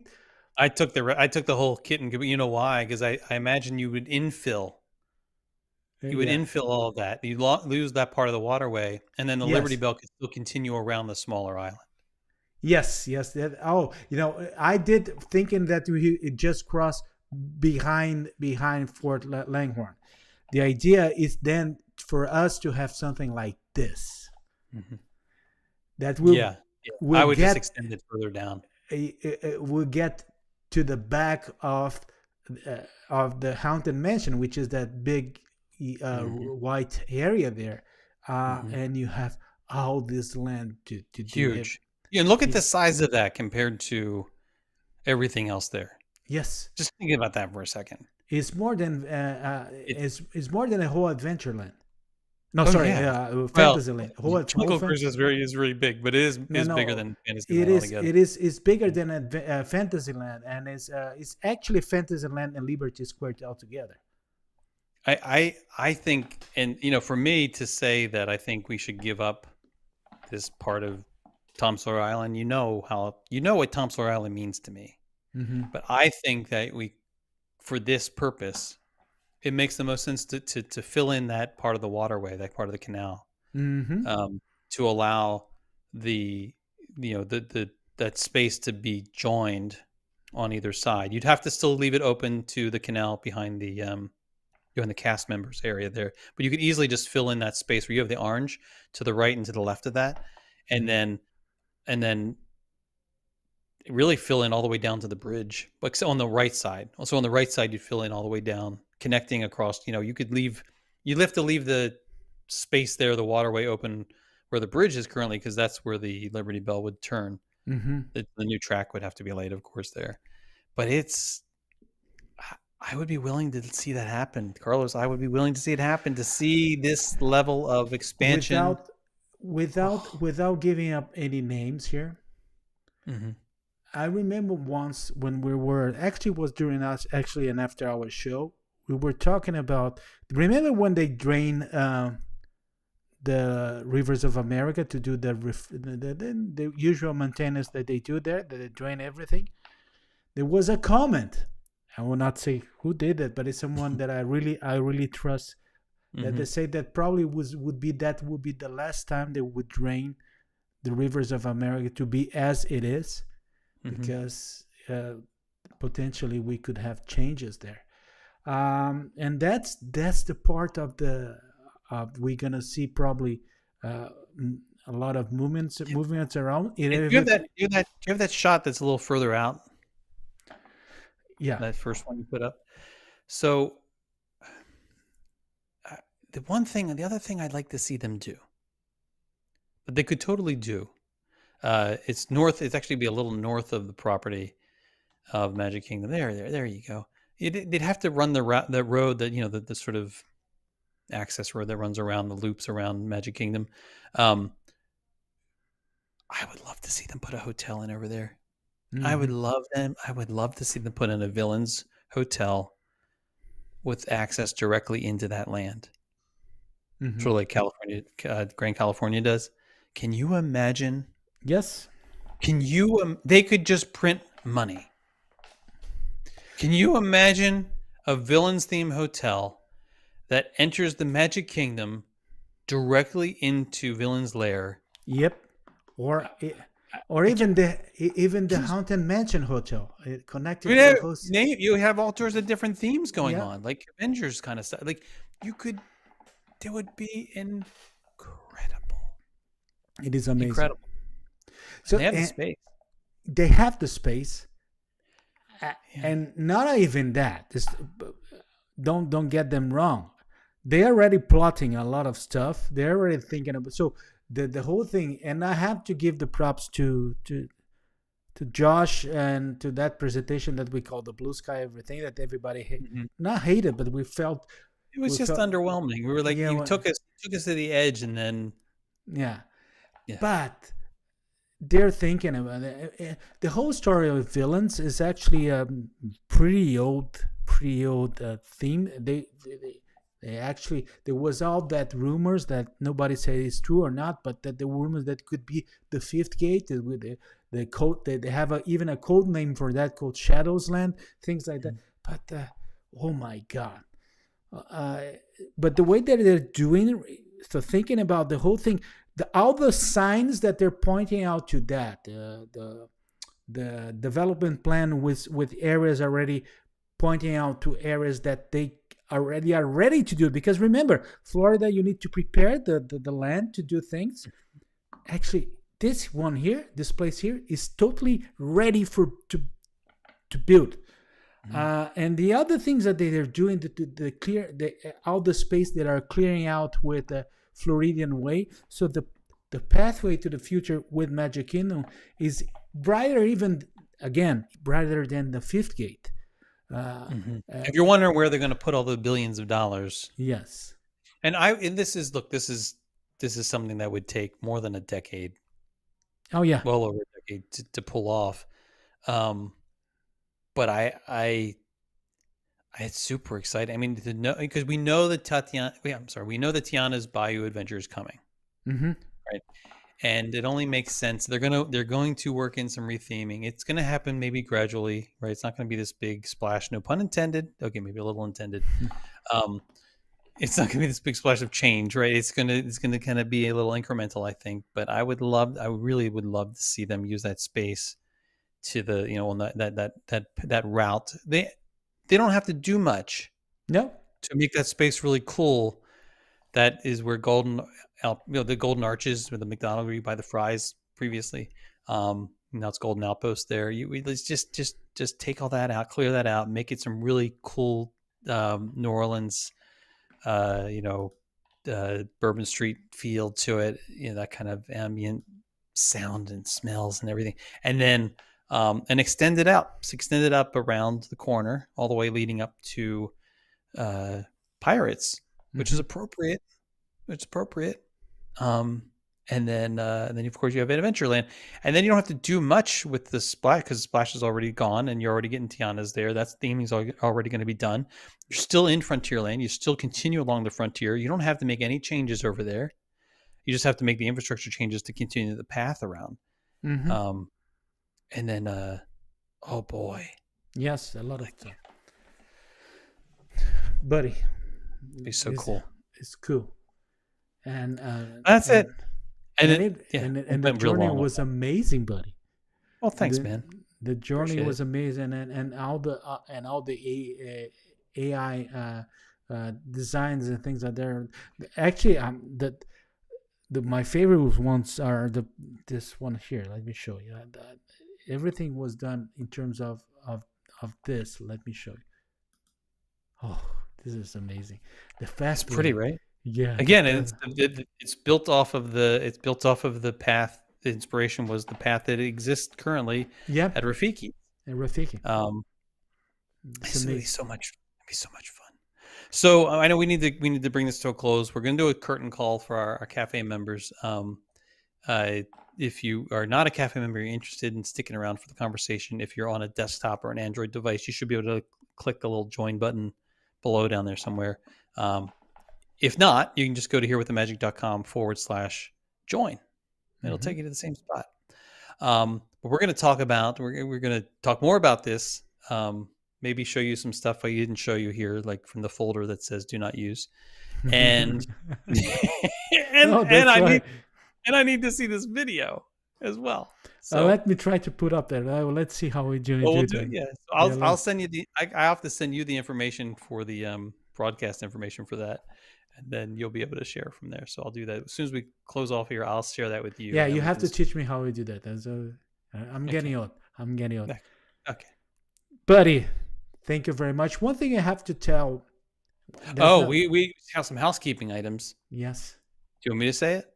I took the whole kit and you know why? Because I imagine you would infill. You would infill all of that. You lose that part of the waterway, and then the Liberty Bell could still continue around the smaller island. Yes. I did thinking that it just crossed behind Fort Langhorne. The idea is then for us to have something like this. That will I would just extend it further down. We'll get to the back of the Haunted Mansion, which is that big white area there, and you have all this land to huge. Yeah, and look at the size of that compared to everything else there. Yes, just thinking about that for a second. It's more than it's more than a whole Adventureland. No, Fantasyland. Jungle Cruise is really big, but it is bigger than Fantasyland altogether. It's bigger than Fantasyland, and it's actually Fantasyland and Liberty Square altogether. I think, and for me to say that I think we should give up this part of Tom Sawyer Island, what Tom Sawyer Island means to me. But I think that for this purpose, it makes the most sense to fill in that part of the waterway, that part of the canal, to allow that space to be joined on either side. You'd have to still leave it open to the canal behind the cast members area there, but you could easily just fill in that space where you have the orange to the right and to the left of that, and then really fill in all the way down to the bridge, but on the right side. Also on the right side, you'd fill in all the way down, connecting across. You have to leave the space there, the waterway open where the bridge is currently, because that's where the Liberty Bell would turn. Mm-hmm. The new track would have to be laid, of course, there. But I would be willing to see that happen, Carlos. I would be willing to see it happen, to see this level of expansion Without giving up any names here. Mm-hmm. I remember once when we were actually was during us actually an after hour show. We were talking about. Remember when they drain the rivers of America to do the usual maintenance that they do there, that they drain everything? There was a comment. I will not say who did it, but it's someone that I really trust. That they say that probably would be the last time they would drain the rivers of America to be as it is, because potentially we could have changes there, and that's the part of we're gonna see probably a lot of movements around. Do you have that shot that's a little further out? Yeah, that first one you put up. So the other thing I'd like to see them do, but they could totally do. It's north. It's actually be a little north of the property of Magic Kingdom. There you go. They'd have to run the road that the sort of access road that runs around the loops around Magic Kingdom. I would love to see them put a hotel in over there. Mm-hmm. I would love to see them put in a Villains hotel with access directly into that land. Sort of like California, Grand California does. Can you imagine? Yes. They could just print money. Can you imagine a Villains theme hotel that enters the Magic Kingdom directly into Villains Lair? Yep. Or even the Haunted Mansion hotel connected to the host. You have all sorts of different themes going on, like Avengers kind of stuff. Like it would be incredible. It is amazing. Incredible. So they have the space. They have the space, and not even that. Don't get them wrong. They're already plotting a lot of stuff. They're already thinking about the whole thing. And I have to give the props to Josh and to that presentation that we call the Blue Sky Everything, that everybody not hated, but we felt. It was just underwhelming. We were like, you took us to the edge, and then but they're thinking about it. The whole story of Villains is actually a pretty old theme. They actually, there was all that rumors that nobody said is true or not, but that the rumors that could be the fifth gate with the code. They have even a code name for that called Shadows Land, things like that. But oh my God. But the way that they're doing, so thinking about the whole thing, all the signs that they're pointing out to that, the development plan with areas already pointing out to areas that they already are ready to do. Because remember, Florida, you need to prepare the land to do things. Actually, this place here is totally ready to build. And the other things that they're doing to clear all the space that are clearing out with the Floridian Way, so the pathway to the future with Magic Kingdom is brighter than the fifth gate. If you're wondering where they're going to put all the billions of dollars, yes, and this is something that would take more than a decade. Oh yeah, well over a decade to pull off. But it's super exciting. I mean, to know, because we know that Tiana's Bayou Adventure is coming, right? And it only makes sense. They're going to work in some retheming. It's going to happen maybe gradually, right? It's not going to be this big splash. No pun intended. Okay, maybe a little intended. It's not going to be this big splash of change, right? It's going to kind of be a little incremental, I think. But I really would love to see them use that space to the that route. They don't have to do much. No. To make that space really cool. That is where the Golden Arches, where the McDonald's where you buy the fries previously. Now it's Golden Outpost there. Let's just take all that out, clear that out, make it some really cool New Orleans, Bourbon Street feel to it, that kind of ambient sound and smells and everything. And then and extended out. It's extended up around the corner, all the way leading up to Pirates, which is appropriate. It's appropriate. And then of course you have Adventureland, and then you don't have to do much with the Splash because Splash is already gone, and you're already getting Tiana's there. That's theming's already going to be done. You're still in Frontierland. You still continue along the frontier. You don't have to make any changes over there. You just have to make the infrastructure changes to continue the path around. And then, oh boy, yes, a lot of stuff, buddy. It's so cool. It's cool, and that's it. And the journey was amazing, buddy. Well, thanks, man. The journey was amazing, and all the AI designs and things are there. Actually, my favorite ones are this one here. Let me show you. Everything was done in terms of this. Let me show you. Oh, this is amazing. The fast. It's pretty, right? Yeah. Again, it's built off of the path. The inspiration was the path that exists currently at Rafiki. It's gonna be so much fun. So I know we need to bring this to a close. We're going to do a curtain call for our cafe members. If you are not a cafe member, you're interested in sticking around for the conversation. If you're on a desktop or an Android device, you should be able to click the little join button below down there somewhere. If not, you can just go to herewiththemagic.com/join. It'll take you to the same spot. But we're going to talk more about this. Maybe show you some stuff I didn't show you here, like from the folder that says "Do not use," and I need to see this video as well. So let me try to put up there. Let's see how we do it. Yeah, so I'll send you I have to send you the information for the broadcast information for that, and then you'll be able to share from there. So I'll do that as soon as we close off here. I'll share that with you. Yeah, you have to teach me how we do that. I'm getting on. Okay, buddy. Thank you very much. One thing I have to tell. We have some housekeeping items. Yes. Do you want me to say it?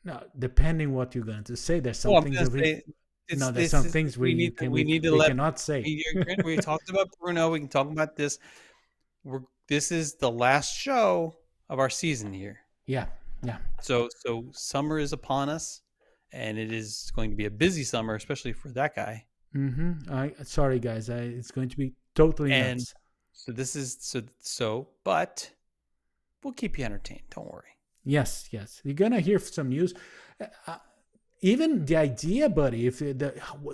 No, depending what you're going to say. There's some things we cannot say. We talked about Bruno. We can talk about this. This is the last show of our season here. Yeah. So summer is upon us, and it is going to be a busy summer, especially for that guy. Sorry, guys. It's going to be totally nuts. So this is but we'll keep you entertained. Don't worry. Yes. You're gonna hear some news. Even the idea, buddy.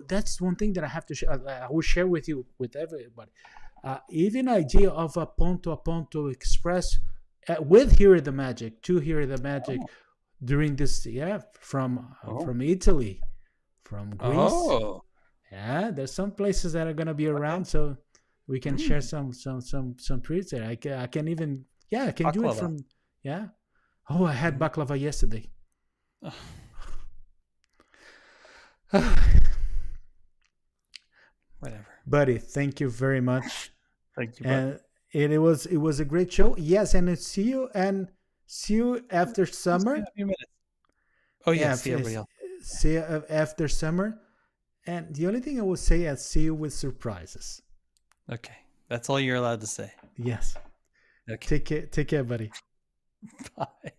That's one thing that I have to I will share with you with everybody. Even idea of a Ponto Express with Here the Magic during this from Italy, from Greece. Oh. Yeah, there's some places that are gonna be around, so we can share some treats there. I can even I can do it from Oh, I had baklava yesterday. Whatever, buddy. Thank you very much. Thank you, buddy. And it was a great show. Yes, and see you after summer. A few minutes. Oh yeah, see everybody else. See you after summer. And the only thing I will say is see you with surprises. Okay. That's all you're allowed to say. Yes. Okay. Take care, buddy. Bye.